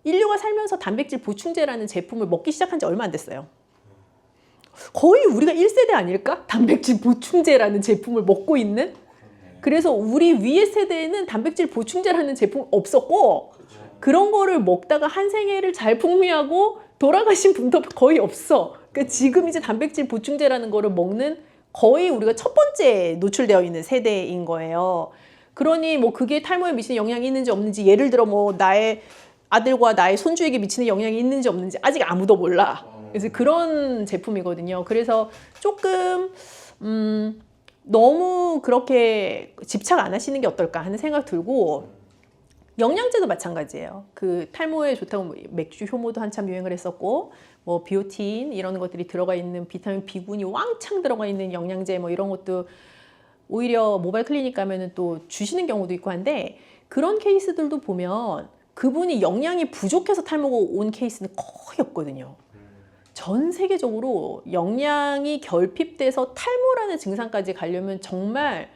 인류가 살면서 단백질 보충제라는 제품을 먹기 시작한 지 얼마 안 됐어요. 거의 우리가 1세대 아닐까? 단백질 보충제라는 제품을 먹고 있는? 그래서 우리 위의 세대에는 단백질 보충제라는 제품 없었고, 그런 거를 먹다가 한 생애를 잘 풍미하고 돌아가신 분도 거의 없어. 그러니까 지금 이제 단백질 보충제라는 거를 먹는 거의 우리가 첫 번째 노출되어 있는 세대인 거예요. 그러니 뭐 그게 탈모에 미치는 영향이 있는지 없는지, 예를 들어 뭐 나의 아들과 나의 손주에게 미치는 영향이 있는지 없는지 아직 아무도 몰라. 그래서 그런 제품이거든요. 그래서 조금 너무 그렇게 집착 안 하시는 게 어떨까 하는 생각 들고, 영양제도 마찬가지예요. 그 탈모에 좋다고 맥주 효모도 한참 유행을 했었고, 뭐 비오틴 이런 것들이 들어가 있는 비타민 B군이 왕창 들어가 있는 영양제 뭐 이런 것도 오히려 모바일 클리닉 가면은 또 주시는 경우도 있고 한데, 그런 케이스들도 보면 그분이 영양이 부족해서 탈모가 온 케이스는 거의 없거든요. 전 세계적으로 영양이 결핍돼서 탈모라는 증상까지 가려면 정말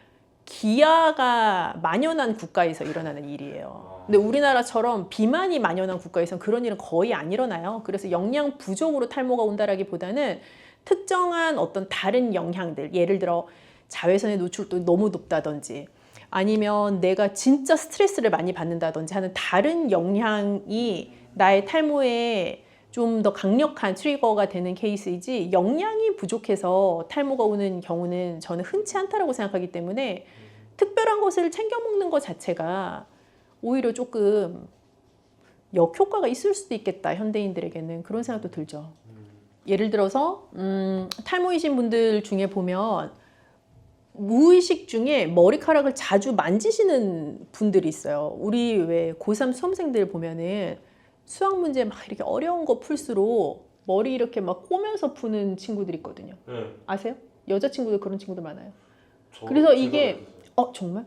기아가 만연한 국가에서 일어나는 일이에요. 근데 우리나라처럼 비만이 만연한 국가에서는 그런 일은 거의 안 일어나요. 그래서 영양 부족으로 탈모가 온다라기보다는 특정한 어떤 다른 영향들, 예를 들어 자외선의 노출도 너무 높다든지 아니면 내가 진짜 스트레스를 많이 받는다든지 하는 다른 영향이 나의 탈모에 좀 더 강력한 트리거가 되는 케이스이지, 영양이 부족해서 탈모가 오는 경우는 저는 흔치 않다라고 생각하기 때문에 특별한 것을 챙겨 먹는 것 자체가 오히려 조금 역효과가 있을 수도 있겠다, 현대인들에게는. 그런 생각도 들죠. 예를 들어서 탈모이신 분들 중에 보면 무의식 중에 머리카락을 자주 만지시는 분들이 있어요. 우리 왜 고3 수험생들 보면은 수학 문제 막 이렇게 어려운 거 풀수록 머리 이렇게 막 꼬면서 푸는 친구들 있거든요. 네. 아세요? 여자친구들 그런 친구들 많아요. 저 그래서 이게 정말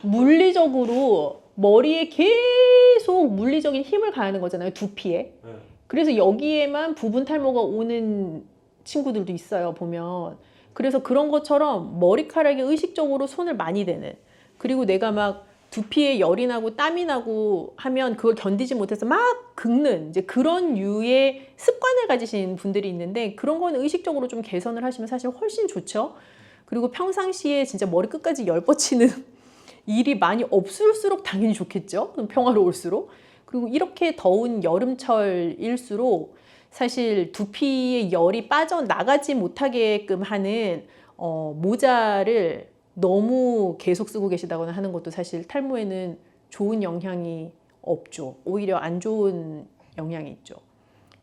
물리적으로 머리에 계속 물리적인 힘을 가하는 거잖아요. 두피에. 네. 그래서 여기에만 부분 탈모가 오는 친구들도 있어요, 보면. 그래서 그런 것처럼 머리카락에 의식적으로 손을 많이 대는, 그리고 내가 막 두피에 열이 나고 땀이 나고 하면 그걸 견디지 못해서 막 긁는 이제 그런 류의 습관을 가지신 분들이 있는데, 그런 건 의식적으로 좀 개선을 하시면 사실 훨씬 좋죠. 그리고 평상시에 진짜 머리 끝까지 열 뻗치는 일이 많이 없을수록 당연히 좋겠죠. 평화로울수록. 그리고 이렇게 더운 여름철일수록 사실 두피의 열이 빠져나가지 못하게끔 하는 모자를 너무 계속 쓰고 계시다거나 하는 것도 사실 탈모에는 좋은 영향이 없죠. 오히려 안 좋은 영향이 있죠.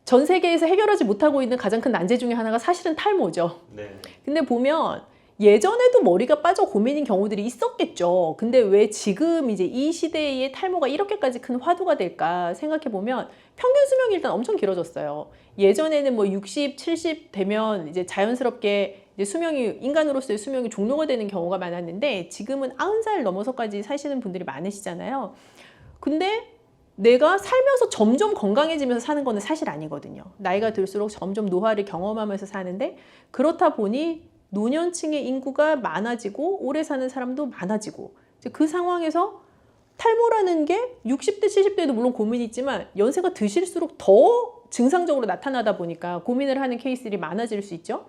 전 세계에서 해결하지 못하고 있는 가장 큰 난제 중에 하나가 사실은 탈모죠. 네. 근데 보면 예전에도 머리가 빠져 고민인 경우들이 있었겠죠. 근데 왜 지금 이제 이 시대에 탈모가 이렇게까지 큰 화두가 될까 생각해 보면 평균 수명이 일단 엄청 길어졌어요. 예전에는 뭐 60, 70 되면 이제 자연스럽게 이제 수명이, 인간으로서의 수명이 종료가 되는 경우가 많았는데, 지금은 90살 넘어서까지 사시는 분들이 많으시잖아요. 근데 내가 살면서 점점 건강해지면서 사는 거는 사실 아니거든요. 나이가 들수록 점점 노화를 경험하면서 사는데, 그렇다 보니 노년층의 인구가 많아지고 오래 사는 사람도 많아지고, 이제 그 상황에서 탈모라는 게 60대, 70대에도 물론 고민이 있지만 연세가 드실수록 더 증상적으로 나타나다 보니까 고민을 하는 케이스들이 많아질 수 있죠.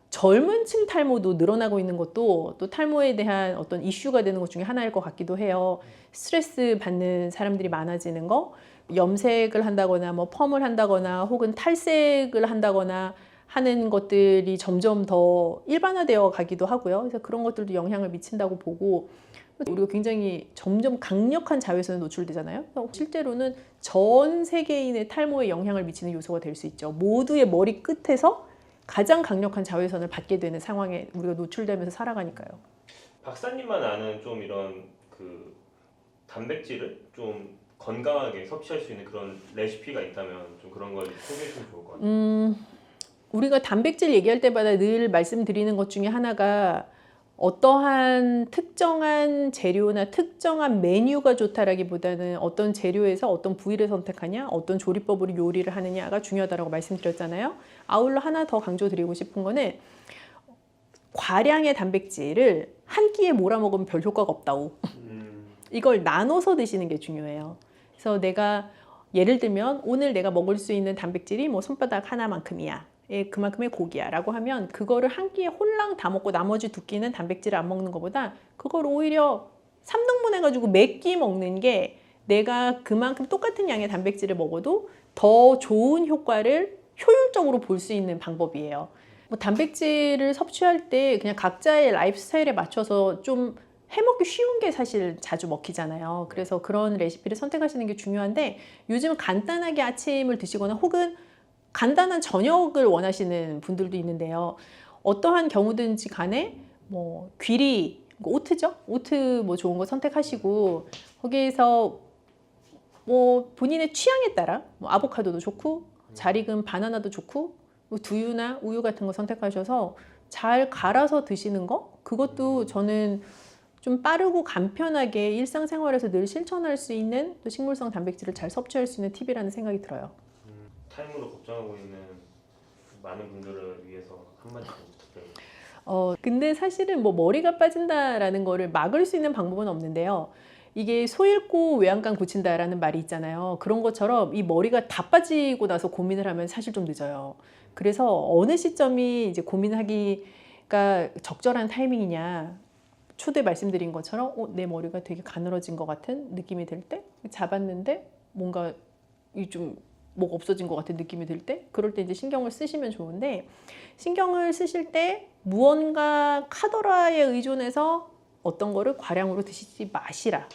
젊은 층 탈모도 늘어나고 있는 것도 또 탈모에 대한 어떤 이슈가 되는 것 중에 하나일 것 같기도 해요. 스트레스 받는 사람들이 많아지는 거, 염색을 한다거나 뭐 펌을 한다거나 혹은 탈색을 한다거나 하는 것들이 점점 더 일반화되어 가기도 하고요. 그래서 그런 것들도 영향을 미친다고 보고, 우리가 굉장히 점점 강력한 자외선에 노출되잖아요. 실제로는 전 세계인의 탈모에 영향을 미치는 요소가 될 수 있죠. 모두의 머리 끝에서 가장 강력한 자외선을 받게 되는 상황에 우리가 노출되면서 살아가니까요. 박사님만 아는 좀 이런 그 단백질을 좀 건강하게 섭취할 수 있는 그런 레시피가 있다면 좀 그런 걸 소개해 주면 좋을 것 같아요. 우리가 단백질 얘기할 때마다 늘 말씀드리는 것 중에 하나가 어떠한 특정한 재료나 특정한 메뉴가 좋다라기보다는 어떤 재료에서 어떤 부위를 선택하냐, 어떤 조리법으로 요리를 하느냐가 중요하다고 말씀드렸잖아요. 아울러 하나 더 강조드리고 싶은 거는 과량의 단백질을 한 끼에 몰아먹으면 별 효과가 없다고. 이걸 나눠서 드시는 게 중요해요. 그래서 내가 예를 들면 오늘 내가 먹을 수 있는 단백질이 뭐 손바닥 하나만큼이야. 그만큼의 고기야 라고 하면 그거를 한 끼에 홀랑 다 먹고 나머지 두 끼는 단백질을 안 먹는 것보다 그걸 오히려 3등분 해가지고 몇 끼 먹는 게 내가 그만큼 똑같은 양의 단백질을 먹어도 더 좋은 효과를 효율적으로 볼 수 있는 방법이에요. 뭐 단백질을 섭취할 때 그냥 각자의 라이프 스타일에 맞춰서 좀 해먹기 쉬운 게 사실 자주 먹히잖아요. 그래서 그런 레시피를 선택하시는 게 중요한데, 요즘은 간단하게 아침을 드시거나 혹은 간단한 저녁을 원하시는 분들도 있는데요. 어떠한 경우든지 간에 뭐 귀리, 오트죠? 오트 뭐 좋은 거 선택하시고 거기에서 뭐 본인의 취향에 따라 뭐 아보카도도 좋고 잘 익은 바나나도 좋고 뭐 두유나 우유 같은 거 선택하셔서 잘 갈아서 드시는 거, 그것도 저는 좀 빠르고 간편하게 일상생활에서 늘 실천할 수 있는 또 식물성 단백질을 잘 섭취할 수 있는 팁이라는 생각이 들어요. 탈모로 걱정하고 있는 많은 분들을 위해서 한마디 부탁드립니다. 근데 사실은 뭐 머리가 빠진다라는 거를 막을 수 있는 방법은 없는데요. 이게 소 잃고 외양간 고친다라는 말이 있잖아요. 그런 것처럼 이 머리가 다 빠지고 나서 고민을 하면 사실 좀 늦어요. 그래서 어느 시점이 이제 고민하기가 적절한 타이밍이냐. 초대 말씀드린 것처럼 내 머리가 되게 가늘어진 것 같은 느낌이 들 때, 잡았는데 뭔가 좀 뭐가 없어진 것 같은 느낌이 들 때, 그럴 때 이제 신경을 쓰시면 좋은데, 신경을 쓰실 때 무언가 카더라에 의존해서 어떤 거를 과량으로 드시지 마시라.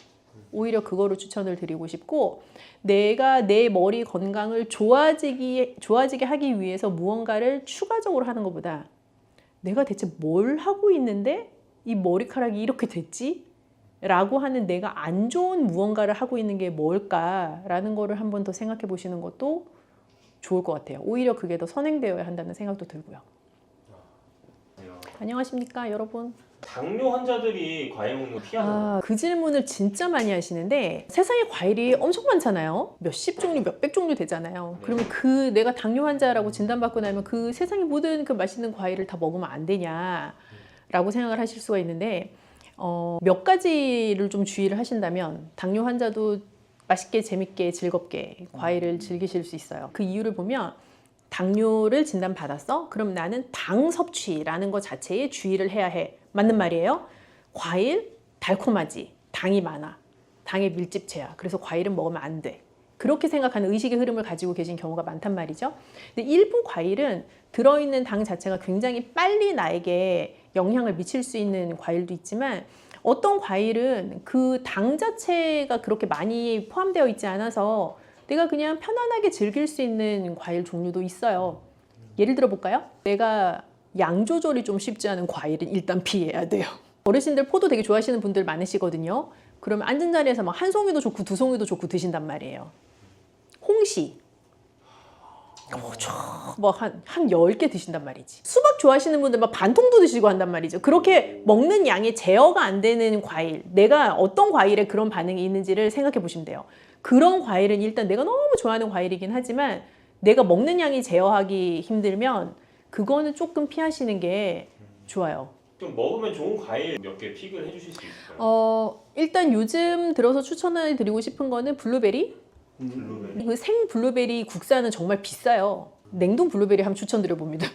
오히려 그거를 추천을 드리고 싶고, 내가 내 머리 건강을 좋아지게 하기 위해서 무언가를 추가적으로 하는 것보다 내가 대체 뭘 하고 있는데 이 머리카락이 이렇게 됐지? 라고 하는 내가 안 좋은 무언가를 하고 있는 게 뭘까라는 거를 한 번 더 생각해 보시는 것도 좋을 것 같아요. 오히려 그게 더 선행되어야 한다는 생각도 들고요. 안녕하십니까, 여러분. 당뇨 환자들이 과일 먹는 거 피하나요? 그 질문을 진짜 많이 하시는데, 세상에 과일이 엄청 많잖아요. 몇십 종류, 몇백 종류 되잖아요. 그러면 그 내가 당뇨 환자라고 진단받고 나면 그 세상의 모든 그 맛있는 과일을 다 먹으면 안 되냐라고 생각을 하실 수가 있는데, 몇 가지를 좀 주의를 하신다면 당뇨 환자도 맛있게 재밌게 즐겁게 과일을 즐기실 수 있어요. 그 이유를 보면, 당뇨를 진단받았어? 그럼 나는 당 섭취라는 것 자체에 주의를 해야 해. 맞는 말이에요. 과일 달콤하지, 당이 많아, 당의 밀집체야. 그래서 과일은 먹으면 안 돼. 그렇게 생각하는 의식의 흐름을 가지고 계신 경우가 많단 말이죠. 근데 일부 과일은 들어있는 당 자체가 굉장히 빨리 나에게 영향을 미칠 수 있는 과일도 있지만, 어떤 과일은 그 당 자체가 그렇게 많이 포함되어 있지 않아서 내가 그냥 편안하게 즐길 수 있는 과일 종류도 있어요. 예를 들어 볼까요? 내가 양 조절이 좀 쉽지 않은 과일은 일단 피해야 돼요. 어르신들 포도 되게 좋아하시는 분들 많으시거든요. 그러면 앉은 자리에서 막 한 송이도 좋고 두 송이도 좋고 드신단 말이에요. 홍시 뭐한 10개 드신단 말이지. 수박 좋아하시는 분들 막 반통도 드시고 한단 말이죠. 그렇게 먹는 양이 제어가 안 되는 과일, 내가 어떤 과일에 그런 반응이 있는지를 생각해 보시면 돼요. 그런 과일은 일단 내가 너무 좋아하는 과일이긴 하지만 내가 먹는 양이 제어하기 힘들면 그거는 조금 피하시는 게 좋아요. 좀 먹으면 좋은 과일 몇 개 픽을 해주실 수 있을까요? 일단 요즘 들어서 추천해 드리고 싶은 거는 블루베리. 블루베리. 그 생 블루베리 국산은 정말 비싸요. 냉동 블루베리 한번 추천드려 봅니다.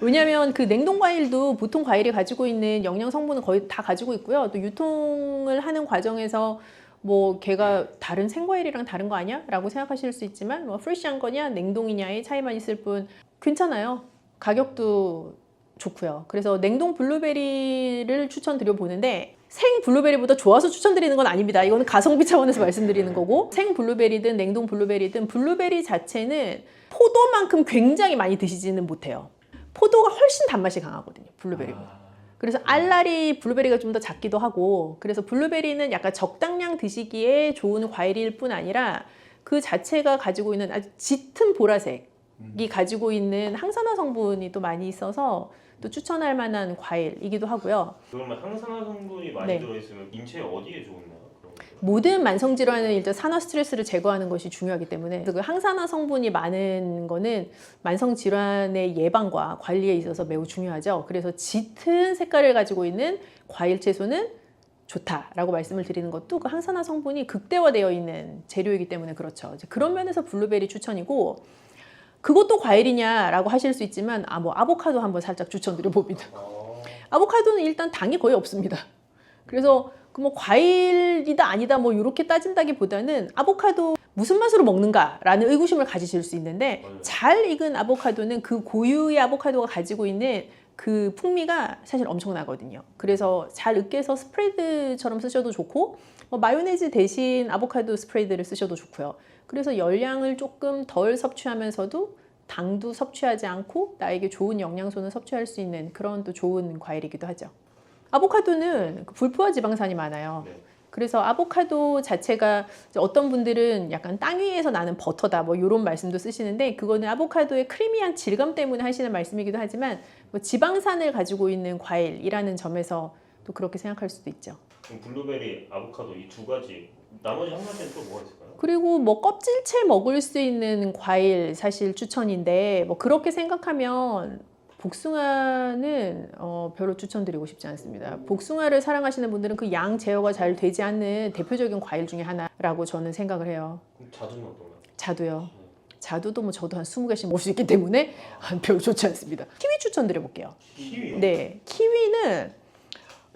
왜냐하면 그 냉동 과일도 보통 과일이 가지고 있는 영양 성분은 거의 다 가지고 있고요. 또 유통을 하는 과정에서 뭐 걔가 다른 생과일이랑 다른 거 아니야? 라고 생각하실 수 있지만, 뭐 프레시한 거냐 냉동이냐의 차이만 있을 뿐 괜찮아요. 가격도 좋고요. 그래서 냉동 블루베리를 추천드려 보는데, 생 블루베리보다 좋아서 추천드리는 건 아닙니다. 이거는 가성비 차원에서 말씀드리는 거고, 생 블루베리든 냉동 블루베리든 블루베리 자체는 포도만큼 굉장히 많이 드시지는 못해요. 포도가 훨씬 단맛이 강하거든요, 블루베리보다. 그래서 알알이 블루베리가 좀 더 작기도 하고, 그래서 블루베리는 약간 적당량 드시기에 좋은 과일일 뿐 아니라 그 자체가 가지고 있는 아주 짙은 보라색이 가지고 있는 항산화 성분이 또 많이 있어서 또 추천할 만한 과일이기도 하고요. 그러면 항산화 성분이 많이 네. 들어있으면 인체 어디에 좋나요? 그런 거? 모든 만성 질환은 일단 산화 스트레스를 제거하는 것이 중요하기 때문에, 그 항산화 성분이 많은 거는 만성 질환의 예방과 관리에 있어서 매우 중요하죠. 그래서 짙은 색깔을 가지고 있는 과일 채소는 좋다라고 말씀을 드리는 것도 그 항산화 성분이 극대화되어 있는 재료이기 때문에 그렇죠. 이제 그런 면에서 블루베리 추천이고, 그것도 과일이냐라고 하실 수 있지만, 뭐 아보카도 한번 살짝 추천드려 봅니다. 아보카도는 일단 당이 거의 없습니다. 그래서 그 뭐 과일이다 아니다 뭐 이렇게 따진다기보다는 아보카도 무슨 맛으로 먹는가라는 의구심을 가지실 수 있는데, 잘 익은 아보카도는 그 고유의 아보카도가 가지고 있는 그 풍미가 사실 엄청나거든요. 그래서 잘 으깨서 스프레드처럼 쓰셔도 좋고, 뭐 마요네즈 대신 아보카도 스프레드를 쓰셔도 좋고요. 그래서 열량을 조금 덜 섭취하면서도 당도 섭취하지 않고 나에게 좋은 영양소는 섭취할 수 있는 그런 또 좋은 과일이기도 하죠. 아보카도는 불포화 지방산이 많아요. 네. 그래서 아보카도 자체가 어떤 분들은 약간 땅 위에서 나는 버터다 뭐 이런 말씀도 쓰시는데, 그거는 아보카도의 크리미한 질감 때문에 하시는 말씀이기도 하지만, 뭐 지방산을 가지고 있는 과일이라는 점에서 또 그렇게 생각할 수도 있죠. 그럼 블루베리, 아보카도 이 두 가지, 나머지 한 가지는 또 뭐가 있을까요? 그리고 뭐 껍질째 먹을 수 있는 과일 사실 추천인데, 뭐 그렇게 생각하면 복숭아는 별로 추천드리고 싶지 않습니다. 복숭아를 사랑하시는 분들은 그 양 제어가 잘 되지 않는 대표적인 과일 중에 하나라고 저는 생각을 해요. 그럼 자두는 어떤가요? 자두요. 자두도 뭐 저도 한 20개씩 먹을 수 있기 때문에 별로 좋지 않습니다. 키위 추천드려 볼게요. 키위요? 네, 키위는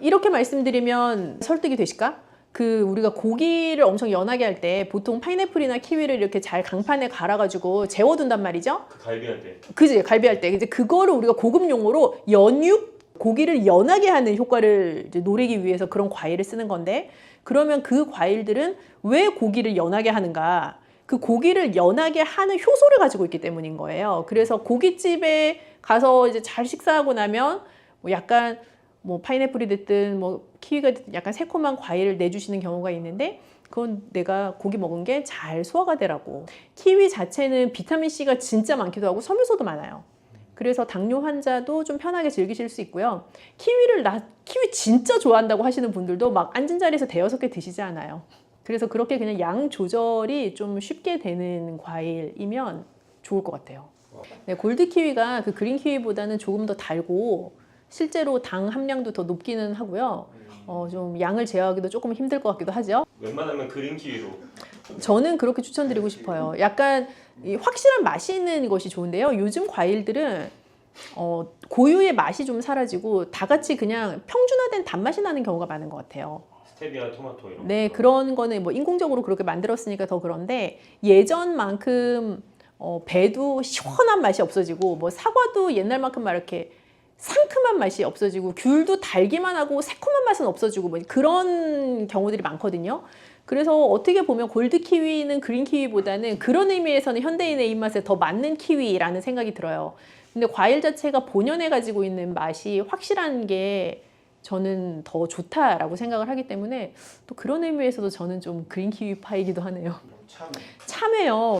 이렇게 말씀드리면 설득이 되실까? 그 우리가 고기를 엄청 연하게 할 때 보통 파인애플이나 키위를 이렇게 잘 강판에 갈아가지고 재워둔단 말이죠. 그 갈비할 때. 그지? 갈비할 때. 이제 그거를 우리가 고급 용어로 연육 고기를 연하게 하는 효과를 이제 노리기 위해서 그런 과일을 쓰는 건데, 그러면 그 과일들은 왜 고기를 연하게 하는가? 그 고기를 연하게 하는 효소를 가지고 있기 때문인 거예요. 그래서 고깃집에 가서 이제 잘 식사하고 나면 뭐 약간 뭐 파인애플이 됐든 뭐 키위가 됐든 약간 새콤한 과일을 내주시는 경우가 있는데, 그건 내가 고기 먹은 게 잘 소화가 되라고. 키위 자체는 비타민C가 진짜 많기도 하고 섬유소도 많아요. 그래서 당뇨 환자도 좀 편하게 즐기실 수 있고요. 키위 진짜 좋아한다고 하시는 분들도 막 앉은 자리에서 대여섯 개 드시지 않아요. 그래서 그렇게 그냥 양 조절이 좀 쉽게 되는 과일이면 좋을 것 같아요. 네, 골드 키위가 그 그린 키위보다는 조금 더 달고 실제로 당 함량도 더 높기는 하고요. 좀 양을 제어하기도 조금 힘들 것 같기도 하죠. 웬만하면 그린 키위로. 저는 그렇게 추천드리고 싶어요. 약간 이 확실한 맛이 있는 것이 좋은데요. 요즘 과일들은 고유의 맛이 좀 사라지고 다 같이 그냥 평준화된 단맛이 나는 경우가 많은 것 같아요. 스테비아, 토마토 이런 네, 거. 그런 거는 뭐 인공적으로 그렇게 만들었으니까 더 그런데, 예전만큼 배도 시원한 맛이 없어지고, 뭐 사과도 옛날만큼 막 이렇게 상큼한 맛이 없어지고, 귤도 달기만 하고 새콤한 맛은 없어지고, 뭐 그런 경우들이 많거든요. 그래서 어떻게 보면 골드 키위는 그린 키위보다는 그런 의미에서는 현대인의 입맛에 더 맞는 키위라는 생각이 들어요. 근데 과일 자체가 본연에 가지고 있는 맛이 확실한 게 저는 더 좋다라고 생각을 하기 때문에, 또 그런 의미에서도 저는 좀 그린 키위 파이기도 하네요. 참외요.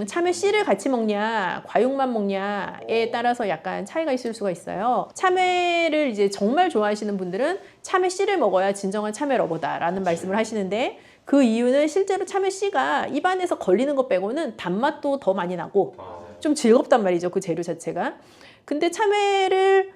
참외 씨를 같이 먹냐, 과육만 먹냐에 따라서 약간 차이가 있을 수가 있어요. 참외를 이제 정말 좋아하시는 분들은 참외 씨를 먹어야 진정한 참외 러버다라는 말씀을 하시는데, 그 이유는 실제로 참외 씨가 입안에서 걸리는 것 빼고는 단맛도 더 많이 나고 좀 즐겁단 말이죠, 그 재료 자체가. 근데 참외를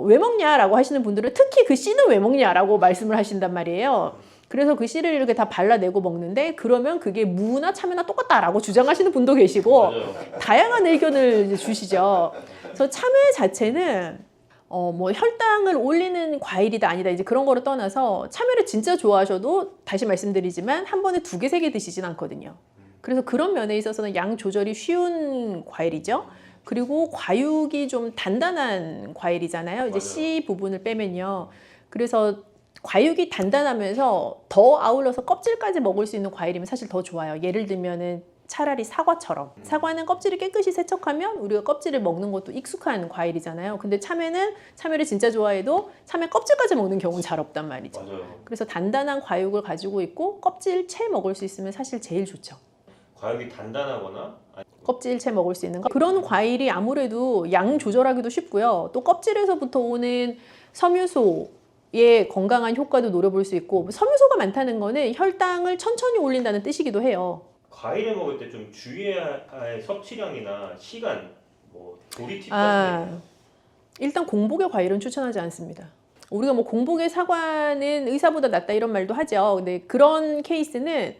왜 먹냐라고 하시는 분들은 특히 그 씨는 왜 먹냐라고 말씀을 하신단 말이에요. 그래서 그 씨를 이렇게 다 발라내고 먹는데, 그러면 그게 무나 참외나 똑같다라고 주장하시는 분도 계시고, 맞아요. 다양한 의견을 이제 주시죠. 그래서 참외 자체는 뭐 혈당을 올리는 과일이다 아니다 이제 그런 거를 떠나서, 참외를 진짜 좋아하셔도 다시 말씀드리지만 한 번에 2개, 3개 드시진 않거든요. 그래서 그런 면에 있어서는 양 조절이 쉬운 과일이죠. 그리고 과육이 좀 단단한 과일이잖아요. 이제 씨 부분을 빼면요. 그래서 과육이 단단하면서 더 아울러서 껍질까지 먹을 수 있는 과일이면 사실 더 좋아요. 예를 들면은 차라리 사과처럼. 사과는 껍질을 깨끗이 세척하면 우리가 껍질을 먹는 것도 익숙한 과일이잖아요. 근데 참외를 진짜 좋아해도 참외 껍질까지 먹는 경우는 잘 없단 말이죠. 맞아요. 그래서 단단한 과육을 가지고 있고 껍질채 먹을 수 있으면 사실 제일 좋죠. 과육이 단단하거나 껍질채 먹을 수 있는 거. 그런 과일이 아무래도 양 조절하기도 쉽고요. 또 껍질에서부터 오는 섬유소의 건강한 효과도 노려볼 수 있고, 섬유소가 많다는 거는 혈당을 천천히 올린다는 뜻이기도 해요. 과일을 먹을 때 좀 주의해야 할 섭취량이나 시간, 뭐 조리 팁 같은 게 있나요? 일단 공복의 과일은 추천하지 않습니다. 우리가 뭐 공복의 사과는 의사보다 낫다 이런 말도 하죠. 근데 그런 케이스는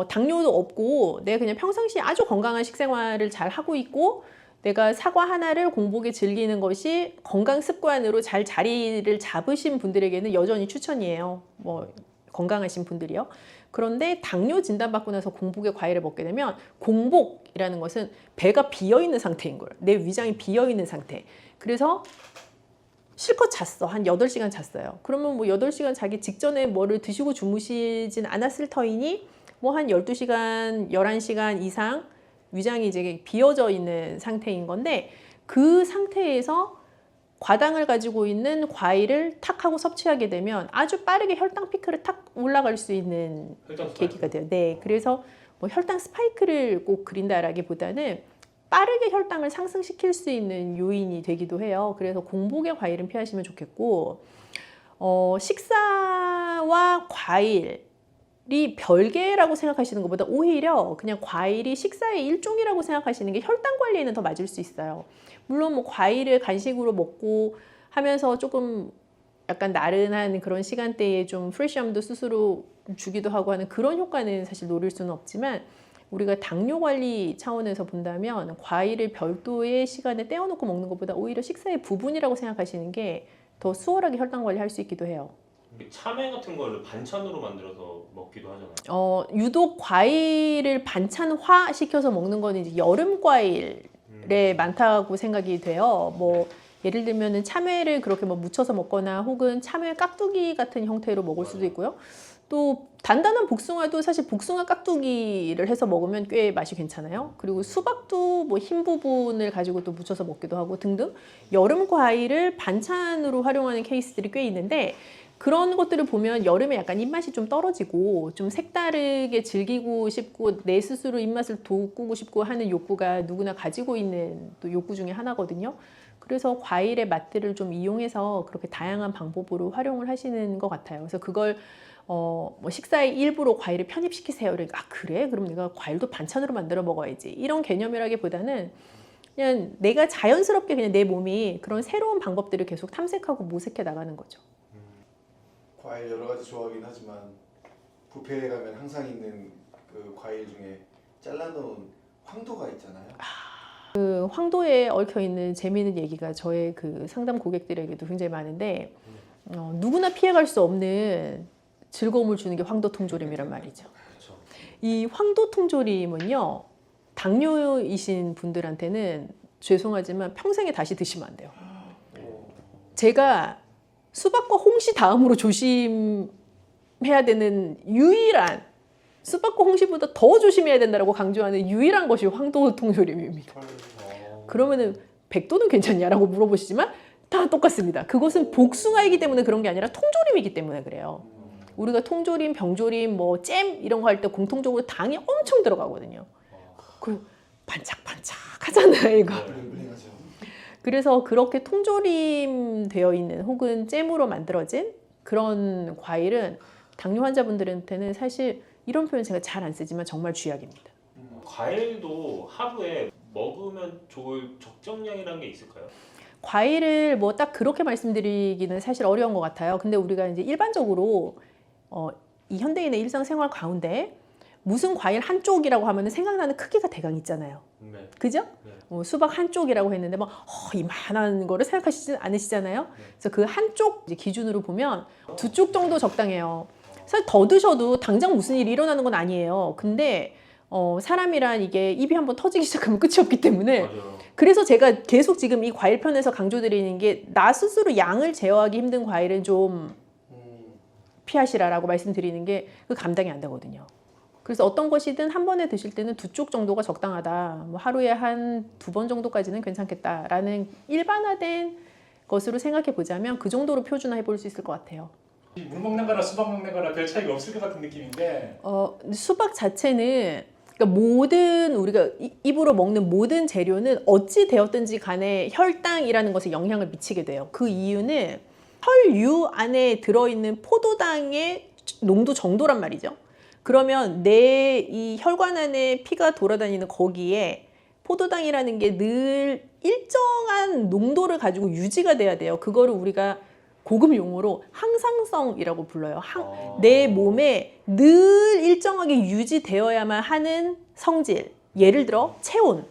당뇨도 없고 내가 그냥 평상시에 아주 건강한 식생활을 잘 하고 있고, 내가 사과 하나를 공복에 즐기는 것이 건강 습관으로 잘 자리를 잡으신 분들에게는 여전히 추천이에요. 뭐 건강하신 분들이요. 그런데 당뇨 진단받고 나서 공복에 과일을 먹게 되면, 공복이라는 것은 배가 비어있는 상태인 거예요. 내 위장이 비어있는 상태. 그래서 실컷 잤어. 한 8시간 잤어요. 그러면 뭐 8시간 자기 직전에 뭐를 드시고 주무시진 않았을 터이니 뭐 한 12시간, 11시간 이상 위장이 이제 비어져 있는 상태인 건데, 그 상태에서 과당을 가지고 있는 과일을 탁 하고 섭취하게 되면 아주 빠르게 혈당 피크를 탁 올라갈 수 있는 계기가 돼요. 네, 그래서 뭐 혈당 스파이크를 꼭 그린다라기보다는 빠르게 혈당을 상승시킬 수 있는 요인이 되기도 해요. 그래서 공복의 과일은 피하시면 좋겠고, 식사와 과일이 별개라고 생각하시는 것보다 오히려 그냥 과일이 식사의 일종이라고 생각하시는 게 혈당 관리에는 더 맞을 수 있어요. 물론 뭐 과일을 간식으로 먹고 하면서 조금 약간 나른한 그런 시간대에 좀 프레시함도 스스로 주기도 하고 하는 그런 효과는 사실 노릴 수는 없지만, 우리가 당뇨 관리 차원에서 본다면 과일을 별도의 시간에 떼어놓고 먹는 것보다 오히려 식사의 부분이라고 생각하시는 게 더 수월하게 혈당 관리할 수 있기도 해요. 참외 같은 거를 반찬으로 만들어서 먹기도 하잖아요. 유독 과일을 반찬화 시켜서 먹는 거는 이제 여름 과일에 많다고 생각이 돼요. 뭐 예를 들면은 참외를 그렇게 뭐 무쳐서 먹거나 혹은 참외 깍두기 같은 형태로 먹을 수도 있고요. 또 단단한 복숭아도 사실 복숭아 깍두기를 해서 먹으면 꽤 맛이 괜찮아요. 그리고 수박도 뭐 흰 부분을 가지고 또 무쳐서 먹기도 하고 등등 여름 과일을 반찬으로 활용하는 케이스들이 꽤 있는데 그런 것들을 보면 여름에 약간 입맛이 좀 떨어지고 좀 색다르게 즐기고 싶고 내 스스로 입맛을 돋구고 싶고 하는 욕구가 누구나 가지고 있는 또 욕구 중에 하나거든요. 그래서 과일의 맛들을 좀 이용해서 그렇게 다양한 방법으로 활용을 하시는 것 같아요. 그래서 그걸 뭐 식사의 일부로 과일을 편입시키세요. 그러니까 아 그래? 그럼 내가 과일도 반찬으로 만들어 먹어야지. 이런 개념이라기보다는 그냥 내가 자연스럽게 그냥 내 몸이 그런 새로운 방법들을 계속 탐색하고 모색해 나가는 거죠. 과일 여러 가지 좋아하긴 하지만 뷔페에 가면 항상 있는 그 과일 중에 잘라놓은 황도가 있잖아요. 그 황도에 얽혀 있는 재미있는 얘기가 저의 그 상담 고객들에게도 굉장히 많은데 누구나 피해갈 수 없는 즐거움을 주는 게 황도 통조림이란 말이죠. 그렇죠. 이 황도 통조림은요 당뇨이신 분들한테는 죄송하지만 평생에 다시 드시면 안 돼요. 제가 수박과 홍시 다음으로 조심해야 되는 유일한 수박과 홍시보다 더 조심해야 된다고 강조하는 유일한 것이 황도 통조림입니다. 그러면은 백도는 괜찮냐라고 물어보시지만 다 똑같습니다. 그것은 복숭아이기 때문에 그런 게 아니라 통조림이기 때문에 그래요. 우리가 통조림, 병조림, 뭐 잼 이런 거 할 때 공통적으로 당이 엄청 들어가거든요. 그 반짝반짝 하잖아요, 이거. 블링블링하죠. 그래서 그렇게 통조림 되어 있는 혹은 잼으로 만들어진 그런 과일은 당뇨 환자분들한테는 사실 이런 표현 제가 잘 안 쓰지만 정말 쥐약입니다. 과일도 하루에 먹으면 좋을 적정량이라는 게 있을까요? 과일을 뭐 딱 그렇게 말씀드리기는 사실 어려운 것 같아요. 근데 우리가 이제 일반적으로 이 현대인의 일상생활 가운데 무슨 과일 한쪽이라고 하면 생각나는 크기가 대강 있잖아요. 네. 그죠? 네. 수박 한쪽이라고 했는데 막 이만한 거를 생각하시지 않으시잖아요. 그래서 그 한쪽 기준으로 보면 2쪽 정도 적당해요. 사실 더 드셔도 당장 무슨 일이 일어나는 건 아니에요. 근데 사람이란 이게 입이 한번 터지기 시작하면 끝이 없기 때문에 맞아요. 그래서 제가 계속 지금 이 과일 편에서 강조드리는 게 나 스스로 양을 제어하기 힘든 과일은 좀 피하시라라고 말씀드리는 게 그 감당이 안 되거든요. 그래서 어떤 것이든 한 번에 드실 때는 2쪽 정도가 적당하다. 뭐 하루에 한 2번 정도까지는 괜찮겠다라는 일반화된 것으로 생각해 보자면 그 정도로 표준화해 볼 수 있을 것 같아요. 물 먹는 거나 수박 먹는 거나 별 차이가 없을 것 같은 느낌인데 수박 자체는 그러니까 모든 우리가 입으로 먹는 모든 재료는 어찌 되었든지 간에 혈당이라는 것에 영향을 미치게 돼요. 그 이유는 혈유 안에 들어있는 포도당의 농도 정도란 말이죠. 그러면 내 이 혈관 안에 피가 돌아다니는 거기에 포도당이라는 게 늘 일정한 농도를 가지고 유지가 돼야 돼요. 그거를 우리가 고급 용어로 항상성이라고 불러요. 내 몸에 늘 일정하게 유지되어야만 하는 성질. 예를 들어 체온.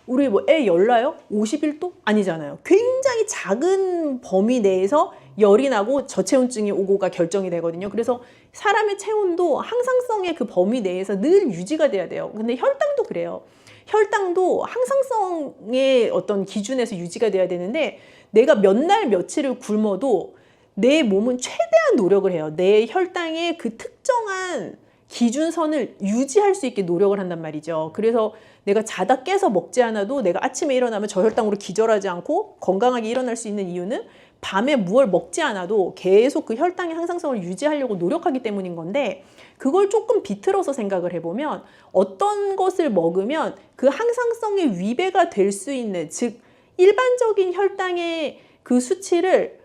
우리 뭐 애 열나요? 51도? 아니잖아요. 굉장히 작은 범위 내에서 열이 나고 저체온증이 오고가 결정이 되거든요. 그래서 사람의 체온도 항상성의 그 범위 내에서 늘 유지가 돼야 돼요. 근데 혈당도 그래요. 혈당도 항상성의 어떤 기준에서 유지가 돼야 되는데 내가 몇 날 며칠을 굶어도 내 몸은 최대한 노력을 해요. 내 혈당의 그 특정한 기준선을 유지할 수 있게 노력을 한단 말이죠. 그래서 내가 자다 깨서 먹지 않아도 내가 아침에 일어나면 저혈당으로 기절하지 않고 건강하게 일어날 수 있는 이유는 밤에 무얼 먹지 않아도 계속 그 혈당의 항상성을 유지하려고 노력하기 때문인 건데 그걸 조금 비틀어서 생각을 해보면 어떤 것을 먹으면 그 항상성의 위배가 될 수 있는 즉 일반적인 혈당의 그 수치를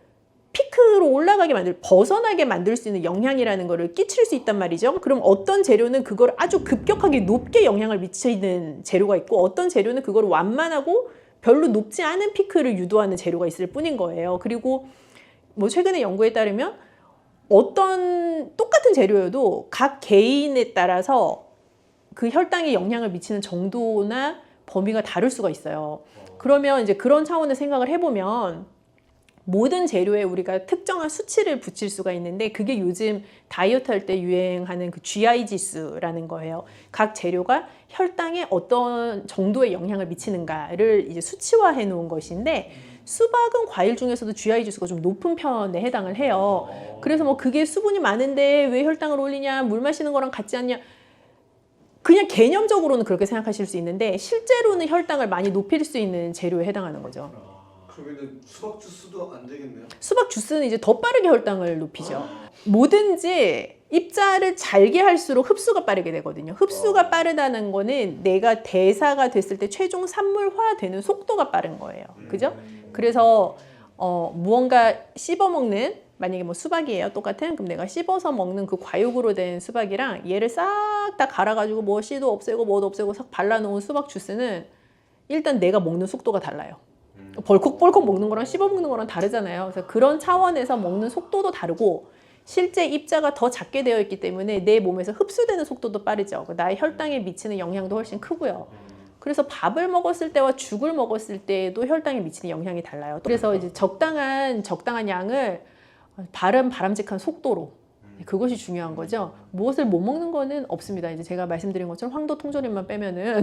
피크로 올라가게 벗어나게 만들 수 있는 영향이라는 거를 끼칠 수 있단 말이죠. 그럼 어떤 재료는 그걸 아주 급격하게 높게 영향을 미치는 재료가 있고 어떤 재료는 그걸 완만하고 별로 높지 않은 피크를 유도하는 재료가 있을 뿐인 거예요. 그리고 뭐 최근의 연구에 따르면 어떤 똑같은 재료여도 각 개인에 따라서 그 혈당에 영향을 미치는 정도나 범위가 다를 수가 있어요. 그러면 이제 그런 차원의 생각을 해보면 모든 재료에 우리가 특정한 수치를 붙일 수가 있는데 그게 요즘 다이어트 할 때 유행하는 그 GI 지수라는 거예요. 각 재료가 혈당에 어떤 정도의 영향을 미치는가를 이제 수치화해 놓은 것인데 수박은 과일 중에서도 GI 지수가 좀 높은 편에 해당을 해요. 그래서 뭐 그게 수분이 많은데 왜 혈당을 올리냐, 물 마시는 거랑 같지 않냐. 그냥 개념적으로는 그렇게 생각하실 수 있는데 실제로는 혈당을 많이 높일 수 있는 재료에 해당하는 거죠. 그러면은 수박 주스도 안 되겠네요. 수박 주스는 이제 더 빠르게 혈당을 높이죠. 뭐든지 입자를 잘게 할수록 흡수가 빠르게 되거든요. 흡수가 빠르다는 거는 내가 대사가 됐을 때 최종 산물화되는 속도가 빠른 거예요. 그죠? 그래서 무언가 씹어먹는, 만약에 뭐 수박이에요, 똑같은. 그럼 내가 씹어서 먹는 그 과육으로 된 수박이랑 얘를 싹 다 갈아가지고 뭐 씨도 없애고 뭐도 없애고 싹 발라놓은 수박 주스는 일단 내가 먹는 속도가 달라요. 벌컥벌컥 먹는 거랑 씹어 먹는 거랑 다르잖아요. 그래서 그런 차원에서 먹는 속도도 다르고 실제 입자가 더 작게 되어 있기 때문에 내 몸에서 흡수되는 속도도 빠르죠. 나의 혈당에 미치는 영향도 훨씬 크고요. 그래서 밥을 먹었을 때와 죽을 먹었을 때도 혈당에 미치는 영향이 달라요. 그래서 이제 적당한 양을 바람직한 속도로, 그것이 중요한 거죠. 무엇을 못 먹는 거는 없습니다. 이제 제가 말씀드린 것처럼 황도 통조림만 빼면은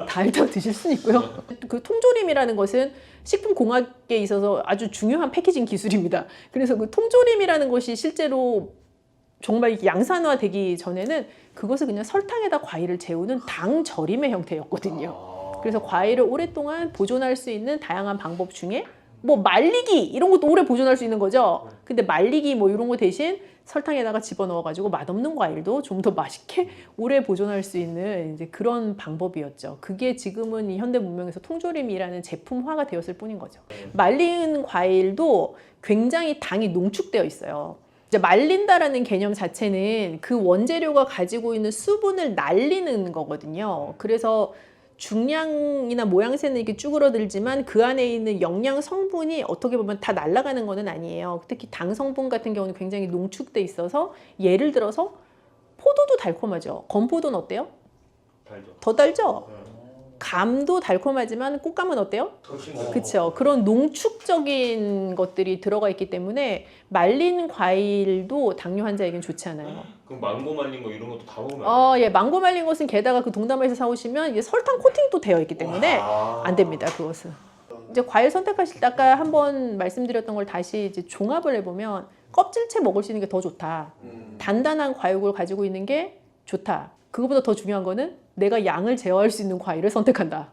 다 일단 드실 수는 있고요. 그 통조림이라는 것은 식품공학에 있어서 아주 중요한 패키징 기술입니다. 그래서 그 통조림이라는 것이 실제로 정말 양산화되기 전에는 그것을 그냥 설탕에다 과일을 재우는 당절임의 형태였거든요. 그래서 과일을 오랫동안 보존할 수 있는 다양한 방법 중에 뭐 말리기 이런 것도 오래 보존할 수 있는 거죠. 근데 말리기 뭐 이런 거 대신 설탕에다가 집어넣어가지고 맛없는 과일도 좀 더 맛있게 오래 보존할 수 있는 이제 그런 방법이었죠. 그게 지금은 이 현대 문명에서 통조림이라는 제품화가 되었을 뿐인 거죠. 말린 과일도 굉장히 당이 농축되어 있어요. 이제 말린다라는 개념 자체는 그 원재료가 가지고 있는 수분을 날리는 거거든요. 그래서 중량이나 모양새는 이렇게 쭈그러들지만 그 안에 있는 영양 성분이 어떻게 보면 다 날아가는 거는 아니에요. 특히 당 성분 같은 경우는 굉장히 농축돼 있어서, 예를 들어서 포도도 달콤하죠. 건포도는 어때요? 달죠. 더 달죠? 감도 달콤하지만 꽃감은 어때요? 그렇죠. 그런 농축적인 것들이 들어가 있기 때문에 말린 과일도 당뇨 환자에겐 좋지 않아요. 그럼 망고 말린 거 이런 것도 다 먹으면 예, 망고 말린 것은 게다가 그 동남아에서 사오시면 이게 설탕 코팅도 되어 있기 때문에 안 됩니다. 그것은. 이제 과일 선택하실 때 아까 한번 말씀드렸던 걸 다시 이제 종합을 해보면 껍질째 먹을 수 있는 게 더 좋다. 단단한 과육을 가지고 있는 게 좋다. 그거보다 더 중요한 거는 내가 양을 제어할 수 있는 과일을 선택한다.